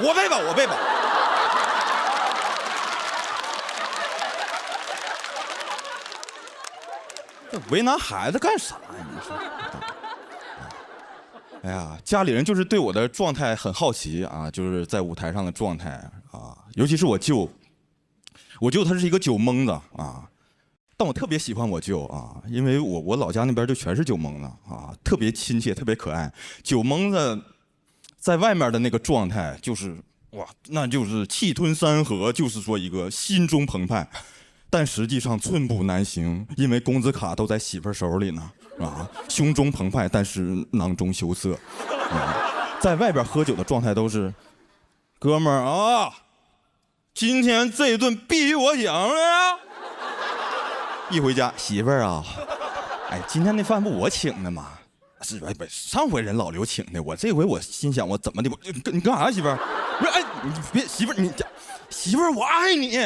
[SPEAKER 1] 这为难孩子干啥呀？你说。哎呀，家里人就是对我的状态很好奇啊，就是在舞台上的状态啊，尤其是我舅他是一个酒蒙子啊。但我特别喜欢我舅啊，因为我老家那边就全是酒蒙子啊，特别亲切，特别可爱。酒蒙子在外面的那个状态就是哇，那就是气吞山河，就是说一个心中澎湃，但实际上寸步难行，因为工资卡都在媳妇手里呢啊，胸中澎湃，但是囊中羞涩。在外边喝酒的状态都是，哥们儿啊，今天这一顿必须我请呀。一回家，媳妇儿啊，哎，今天那饭不我请的吗？是不上回人老刘请的，我这回我心想我怎么的，你干啥媳妇儿？不是，哎，你别媳妇儿，媳妇儿我爱你。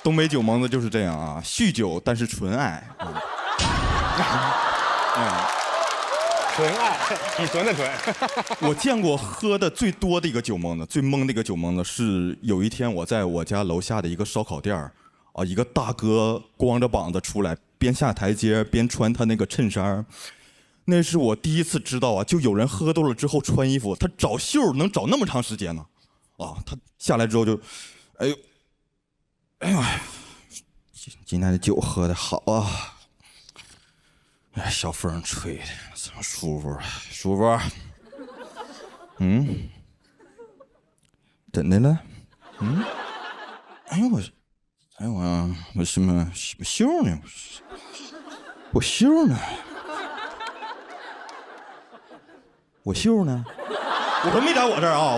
[SPEAKER 1] 东北酒蒙子就是这样啊，酗酒但是纯爱。
[SPEAKER 6] 纯爱，你纯的纯。
[SPEAKER 1] 我见过喝的最多的一个酒蒙子，最蒙的一个酒蒙子是有一天我在我家楼下的一个烧烤店啊，一个大哥光着膀子出来，边下台阶边穿他那个衬衫。那是我第一次知道啊，就有人喝多了之后穿衣服，他找袖能找那么长时间呢。啊，他下来之后就，哎呦，今天的酒喝的好啊。哎，小风吹的，怎么舒服啊？舒服。怎的了？我什么袖呢？我袖呢？我袖呢？我说没在我这儿啊，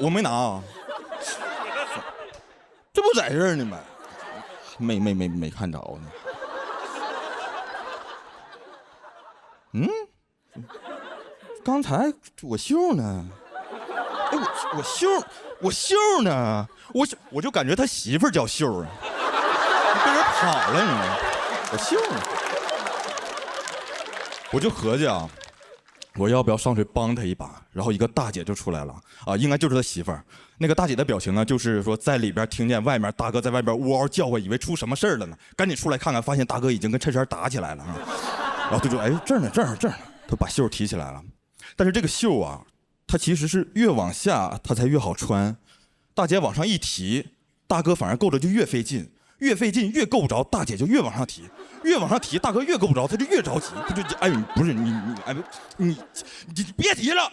[SPEAKER 1] 我没拿啊。这不在这儿呢吗？没看着呢。刚才我袖呢？哎，我袖呢？我就感觉他媳妇儿叫袖啊，被人跑了你，我袖呢？我就合计啊，我要不要上去帮他一把？然后一个大姐就出来了啊，应该就是他媳妇儿。那个大姐的表情呢，就是说在里边听见外面大哥在外边嗷嗷叫唤，以为出什么事儿了呢，赶紧出来看看，发现大哥已经跟衬衫打起来了啊。然后他就哎这儿呢，他把袖提起来了。但是这个袖啊，它其实是越往下它才越好穿，大姐往上一提，大哥反而够着就越费劲，越费劲越够不着，大姐就越往上提，越往上提，大哥越够不着，他就越着急，他就哎不是你别提了。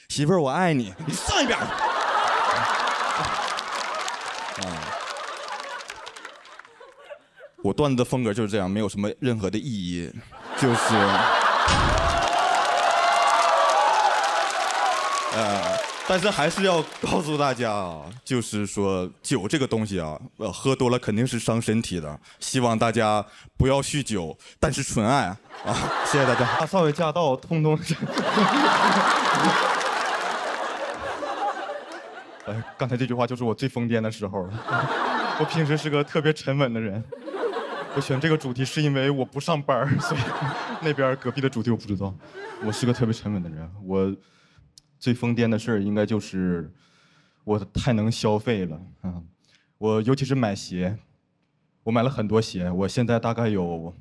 [SPEAKER 1] 媳妇儿，我爱你，你上一边。我段子的风格就是这样，没有什么任何的意义，就是
[SPEAKER 8] 但是还是要告诉大家啊，就是说酒这个东西啊，喝多了肯定是伤身体的。希望大家不要酗酒，但是纯爱啊！谢谢大家。
[SPEAKER 1] 大少爷驾到，通通是。刚才这句话就是我最疯癫的时候了。我平时是个特别沉稳的人。我选这个主题是因为我不上班，所以那边隔壁的主题我不知道。我是个特别沉稳的人。我最疯癫的事儿应该就是我太能消费了啊！我尤其是买鞋，我买了很多鞋，我现在大概有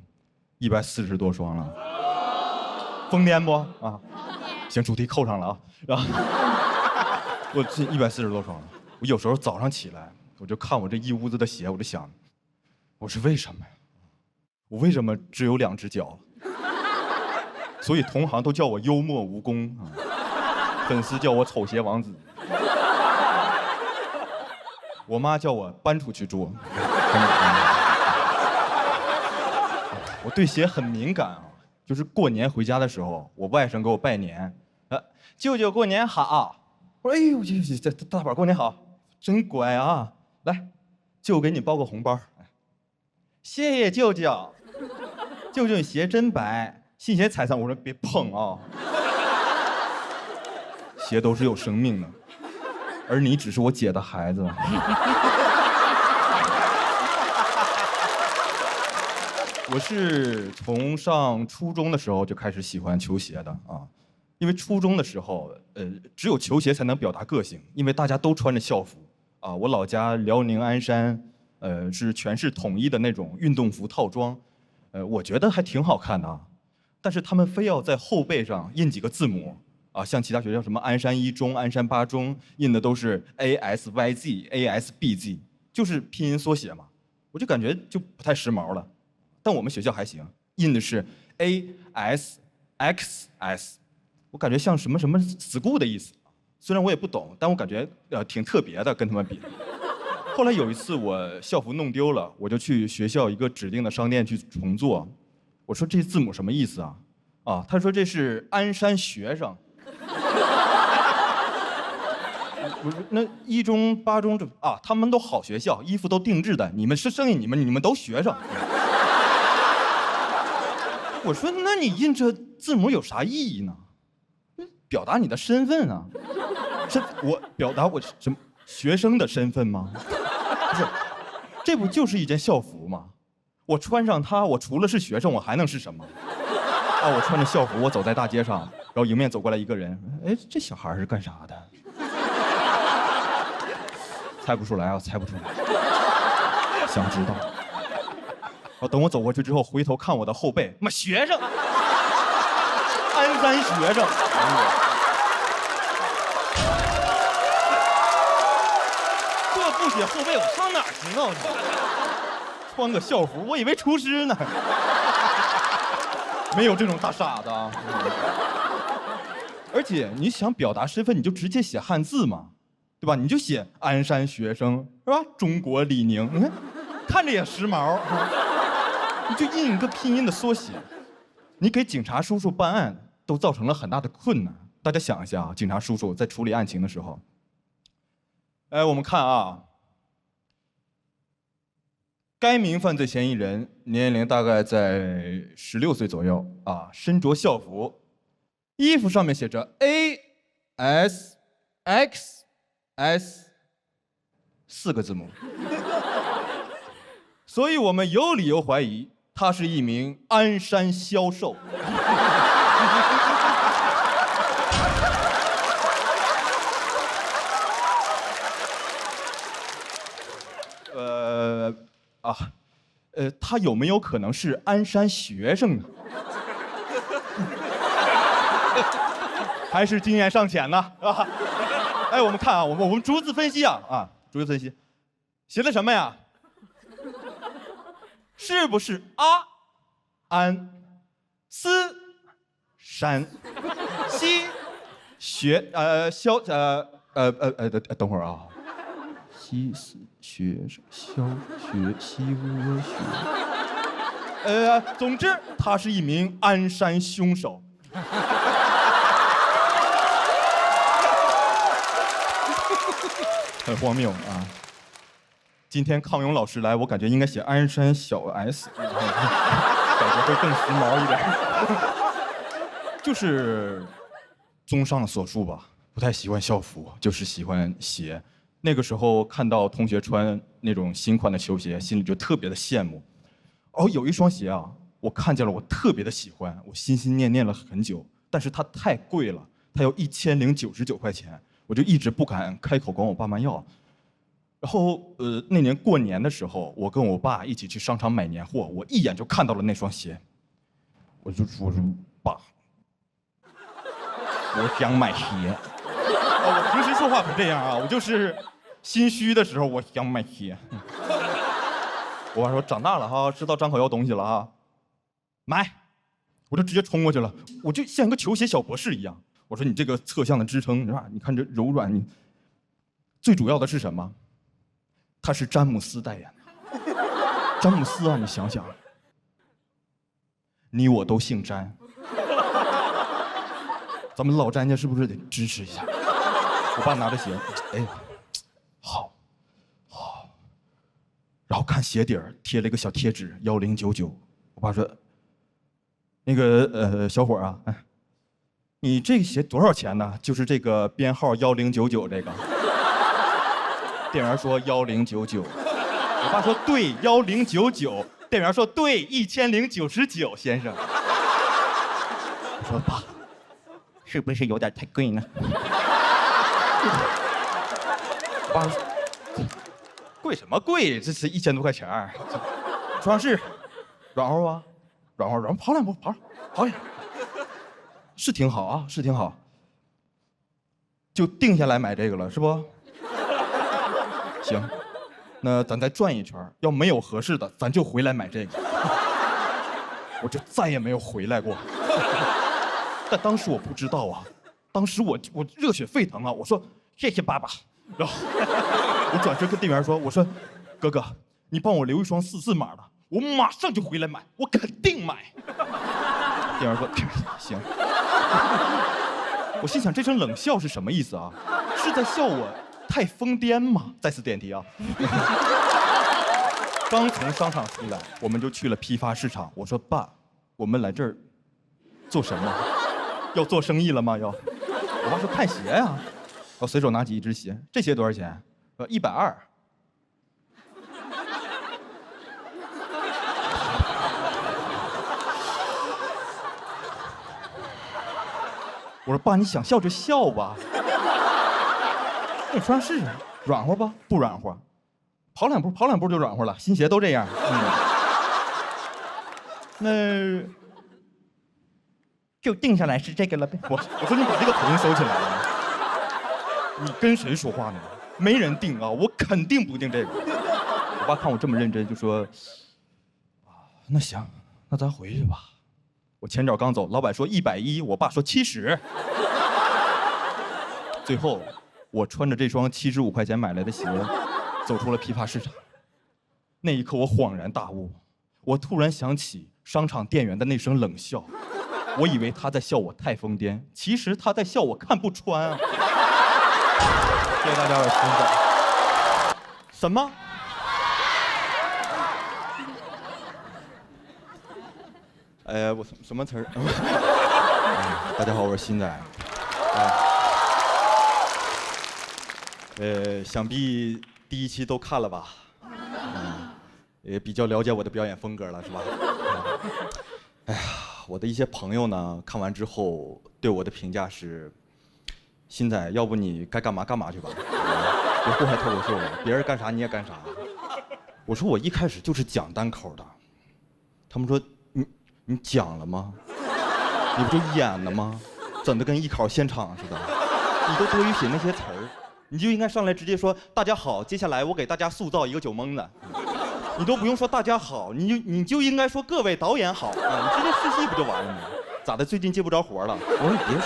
[SPEAKER 1] 140多双了。疯癫不啊？行，主题扣上了啊。然后我这140多双了。我有时候早上起来，我就看我这一屋子的鞋，我就想，我是为什么呀？我为什么只有2只脚？所以同行都叫我幽默无功啊，粉丝叫我丑鞋王子，我妈叫我搬出去住。我对鞋很敏感啊，就是过年回家的时候，我外甥给我拜年，舅舅过年好。我说哎呦，这大宝过年好，真乖啊！来，舅给你包个红包。谢谢舅舅，舅舅你鞋真白，新鞋踩上。我说别碰啊，鞋都是有生命的，而你只是我姐的孩子。我是从上初中的时候就开始喜欢球鞋的啊，因为初中的时候，只有球鞋才能表达个性，因为大家都穿着校服啊。我老家辽宁鞍山。是全市统一的那种运动服套装，我觉得还挺好看的啊，但是他们非要在后背上印几个字母啊，像其他学校什么鞍山一中、鞍山八中印的都是 ASYZ、ASBZ， 就是拼音缩写嘛，我就感觉就不太时髦了。但我们学校还行，印的是 ASXS， 我感觉像什么什么 school 的意思，虽然我也不懂，但我感觉挺特别的，跟他们比。后来有一次我校服弄丢了，我就去学校一个指定的商店去重做。我说这字母什么意思啊？啊，他说这是鞍山学生。我说那一中、八中这啊，他们都好学校，衣服都定制的，你们是剩下你们都学生。我说那你印这字母有啥意义呢？表达你的身份啊，我表达我什么学生的身份吗？不是，这不就是一件校服吗？我穿上它，我除了是学生，我还能是什么？啊，我穿着校服，我走在大街上，然后迎面走过来一个人，哎，这小孩是干啥的？猜不出来啊，猜不出来。想知道。等我走过去之后，回头看我的后背，妈学生，鞍山学生。这不写后背，我上哪儿知道呢？穿个校服，我以为厨师呢。没有这种大傻子啊。而且你想表达身份，你就直接写汉字嘛，对吧？你就写鞍山学生，是吧？中国李宁，你看，看着也时髦。你就印一个拼音的缩写，你给警察叔叔办案都造成了很大的困难。大家想一下啊，警察叔叔在处理案情的时候，我们看啊，该名犯罪嫌疑人年龄大概在16岁左右啊，身着校服，衣服上面写着 ASXS 4个字母，所以我们有理由怀疑他是一名鞍山销售。他有没有可能是鞍山学生呢？还是经验尚浅呢？啊，哎，我们看啊，我们逐字分析啊，逐字分析，写的什么呀？是不是安斯山西学等会儿啊，西死学生小学西窝学，总之他是一名鞍山凶手。很荒谬啊！今天康永老师来，我感觉应该写鞍山小 S， 感觉会更时髦一点。就是综上所述吧，不太喜欢校服，就是喜欢鞋。那个时候看到同学穿那种新款的球鞋，心里就特别的羡慕。哦，有一双鞋啊，我看见了，我特别的喜欢，我心心念念了很久，但是它太贵了，它要1099块钱，我就一直不敢开口管我爸妈要。然后那年过年的时候，我跟我爸一起去商场买年货，我一眼就看到了那双鞋，我说爸，我想买鞋。我平时说话不这样啊，我就是心虚的时候我想买鞋。我爸说长大了哈，知道张口要东西了哈，买，我就直接冲过去了，我就像一个球鞋小博士一样。我说你这个侧向的支撑是吧？你看这柔软，你最主要的是什么？它是詹姆斯代言的。詹姆斯啊，你想想，你我都姓詹，咱们老詹家是不是得支持一下？我爸拿着鞋，哎，好，然后看鞋底儿贴了一个小贴纸1099。我爸说，那个小伙啊，哎，你这个鞋多少钱呢？就是这个编号1099这个。店员说1099，我爸说对1099，店员说对1099，先生。我说爸，是不是有点太贵呢？我爸说贵什么贵？这是1000多块钱儿，装饰，软和吧，软和，跑两步，跑一下，是挺好啊，是挺好。就定下来买这个了，是不？行，那咱再转一圈，要没有合适的，咱就回来买这个。我就再也没有回来过。但当时我不知道啊，当时我热血沸腾啊！我说谢谢爸爸，然后我转身跟店员说，我说哥哥，你帮我留一双44码的，我马上就回来买，我肯定买。店员说行。我心想这声冷笑是什么意思啊？是在笑我太疯癫吗？再次点题啊！刚从商场出来，我们就去了批发市场。我说爸，我们来这儿做什么？要做生意了吗？要？我爸说看鞋呀。我随手拿起一只鞋，这鞋多少钱？120。我说爸，你想笑就笑吧。那穿试试，软和吧？不软和，跑两步就软和了。新鞋都这样。那就定下来是这个了呗。我说你把这个口音收起来了。你跟谁说话呢？没人定啊，我肯定不定这个。我爸看我这么认真，就说：“那行，那咱回去吧。”我前脚刚走，老板说110，我爸说70。最后，我穿着这双75块钱买来的鞋，走出了批发市场。那一刻，我恍然大悟，我突然想起商场店员的那声冷笑，我以为他在笑我太疯癫，其实他在笑我看不穿啊。谢谢大家的欣赏。什么？我什么词儿？大家好，我是新仔。想必第1期都看了吧？也比较了解我的表演风格了，是吧？哎呀，我的一些朋友呢，看完之后对我的评价是：新仔，要不你该干嘛干嘛去吧，别祸害脱口秀了，别人干啥你也干啥。我说我一开始就是讲单口的，他们说你讲了吗？你不就演了吗？整得跟艺考现场似的。你都多余写那些词儿，你就应该上来直接说大家好，接下来我给大家塑造一个酒蒙子。你都不用说大家好，你就应该说各位导演好啊，你直接试戏不就完了吗？咋的？最近接不着活了？我说你别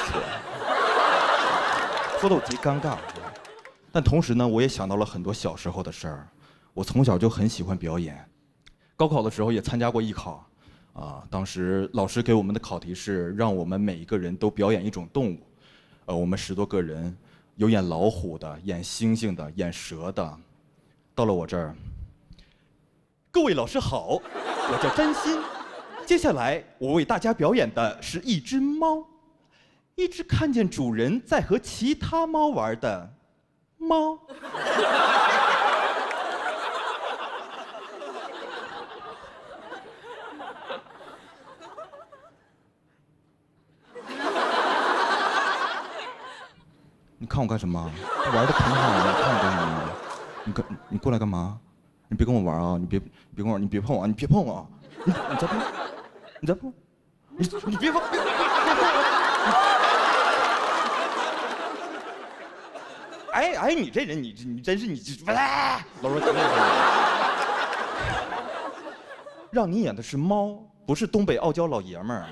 [SPEAKER 1] 说得我贼尴尬。但同时呢，我也想到了很多小时候的事儿。我从小就很喜欢表演，高考的时候也参加过艺考。当时老师给我们的考题是让我们每一个人都表演一种动物，我们10多个人，有演老虎的，演猩猩的，演蛇的。到了我这儿，各位老师好，我叫詹鑫。接下来我为大家表演的是一只猫，一只看见主人在和其他猫玩的猫。你看我干什么？玩的挺好的，你看我干什么？你过来干嘛？你别跟我玩啊！你别跟我玩，你别碰我啊！你别碰我啊！你再碰，你再碰，你别碰！别碰我！哎，你这人你真是你老说让你演的是猫，不是东北傲娇老爷们儿。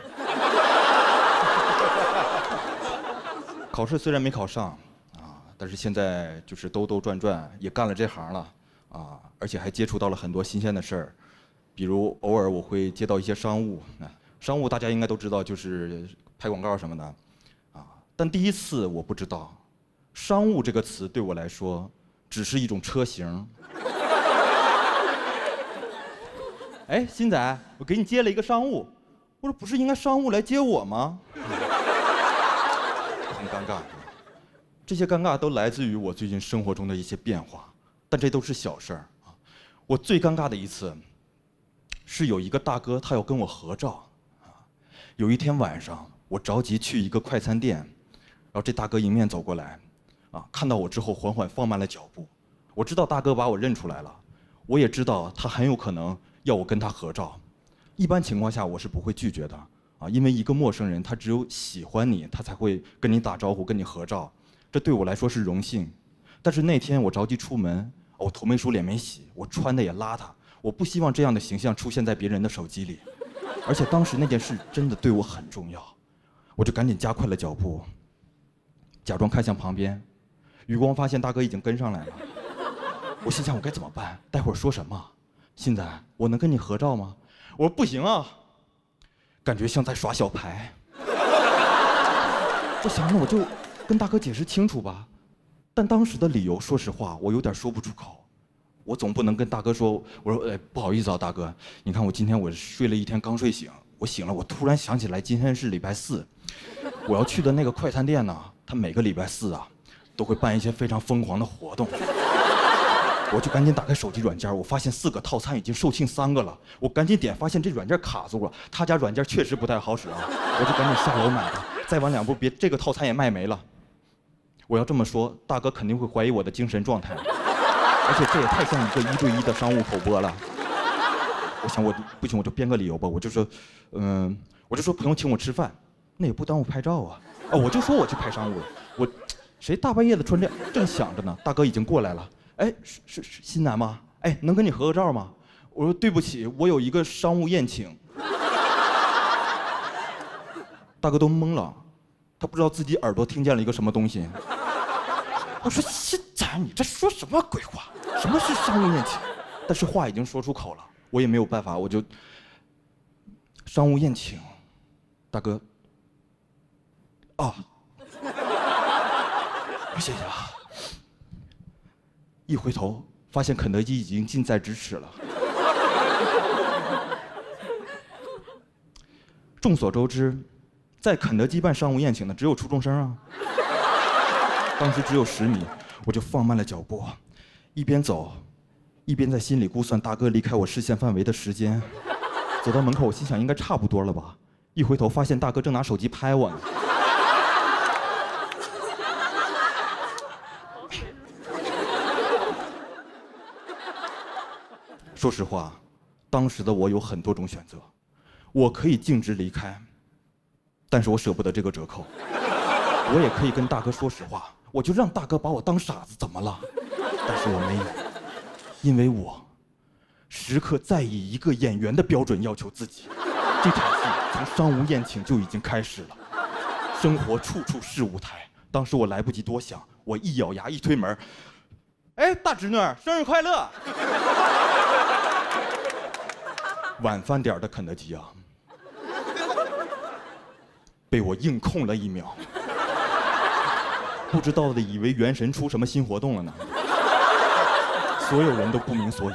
[SPEAKER 1] 考试虽然没考上啊，但是现在就是兜兜转转也干了这行了啊，而且还接触到了很多新鲜的事儿，比如偶尔我会接到一些商务，商务大家应该都知道，就是拍广告什么的啊。但第一次我不知道，商务这个词对我来说只是一种车型。哎，鑫仔，我给你接了一个商务，我说不是应该商务来接我吗？很尴尬，这些尴尬都来自于我最近生活中的一些变化，但这都是小事儿啊。我最尴尬的一次，是有一个大哥他要跟我合照啊。有一天晚上，我着急去一个快餐店，然后这大哥迎面走过来，啊，看到我之后缓缓放慢了脚步。我知道大哥把我认出来了，我也知道他很有可能要我跟他合照。一般情况下我是不会拒绝的。啊，因为一个陌生人，他只有喜欢你，他才会跟你打招呼、跟你合照，这对我来说是荣幸。但是那天我着急出门，我头没梳、脸没洗，我穿的也邋遢，我不希望这样的形象出现在别人的手机里。而且当时那件事真的对我很重要，我就赶紧加快了脚步，假装看向旁边，余光发现大哥已经跟上来了。我心想我该怎么办？待会儿说什么？鑫仔，我能跟你合照吗？我说不行啊。感觉像在耍小牌，我想我就跟大哥解释清楚吧，但当时的理由，说实话，我有点说不出口。我总不能跟大哥说，我说，不好意思啊，大哥，你看我今天我睡了一天，刚睡醒，我醒了，我突然想起来今天是礼拜四，我要去的那个快餐店呢，他每个礼拜四啊，都会办一些非常疯狂的活动。我就赶紧打开手机软件，我发现4个套餐已经售罄3个了，我赶紧点，发现这软件卡住了，他家软件确实不太好使啊，我就赶紧下楼买了，再晚2步别这个套餐也卖没了。我要这么说，大哥肯定会怀疑我的精神状态，而且这也太像一个1对1的商务口播了。我想我不行，我就编个理由吧，我就说，我就说朋友请我吃饭，那也不耽误拍照啊，我就说我去拍商务了，我谁大半夜的穿这样，正想着呢，大哥已经过来了。哎，是鑫仔吗？哎，能跟你合个照吗？我说对不起，我有一个商务宴请。大哥都懵了，他不知道自己耳朵听见了一个什么东西。我说鑫仔，你这说什么鬼话？什么是商务宴请？但是话已经说出口了，我也没有办法，我就商务宴请，大哥。啊，谢谢啊。一回头，发现肯德基已经近在咫尺了。众所周知，在肯德基办商务宴请的只有初中生啊。当时只有10米，我就放慢了脚步，一边走，一边在心里估算大哥离开我视线范围的时间。走到门口，我心想应该差不多了吧。一回头，发现大哥正拿手机拍我呢。说实话，当时的我有很多种选择，我可以径直离开，但是我舍不得这个折扣。我也可以跟大哥说实话，我就让大哥把我当傻子，怎么了？但是我没有，因为我时刻在以一个演员的标准要求自己。这场戏从商务宴请就已经开始了，生活处处是舞台。当时我来不及多想，我一咬牙一推门，哎，大侄女，生日快乐！晚饭点的肯德基啊，被我硬控了1秒。不知道的以为元神出什么新活动了呢。所有人都不明所以，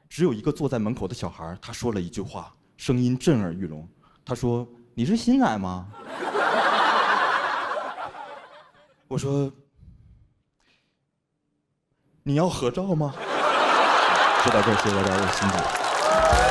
[SPEAKER 1] 只有一个坐在门口的小孩，他说了一句话，声音震耳欲聋。他说：“你是新来吗？”我说：“你要合照吗？”说到这儿，谢谢大家，我是新仔。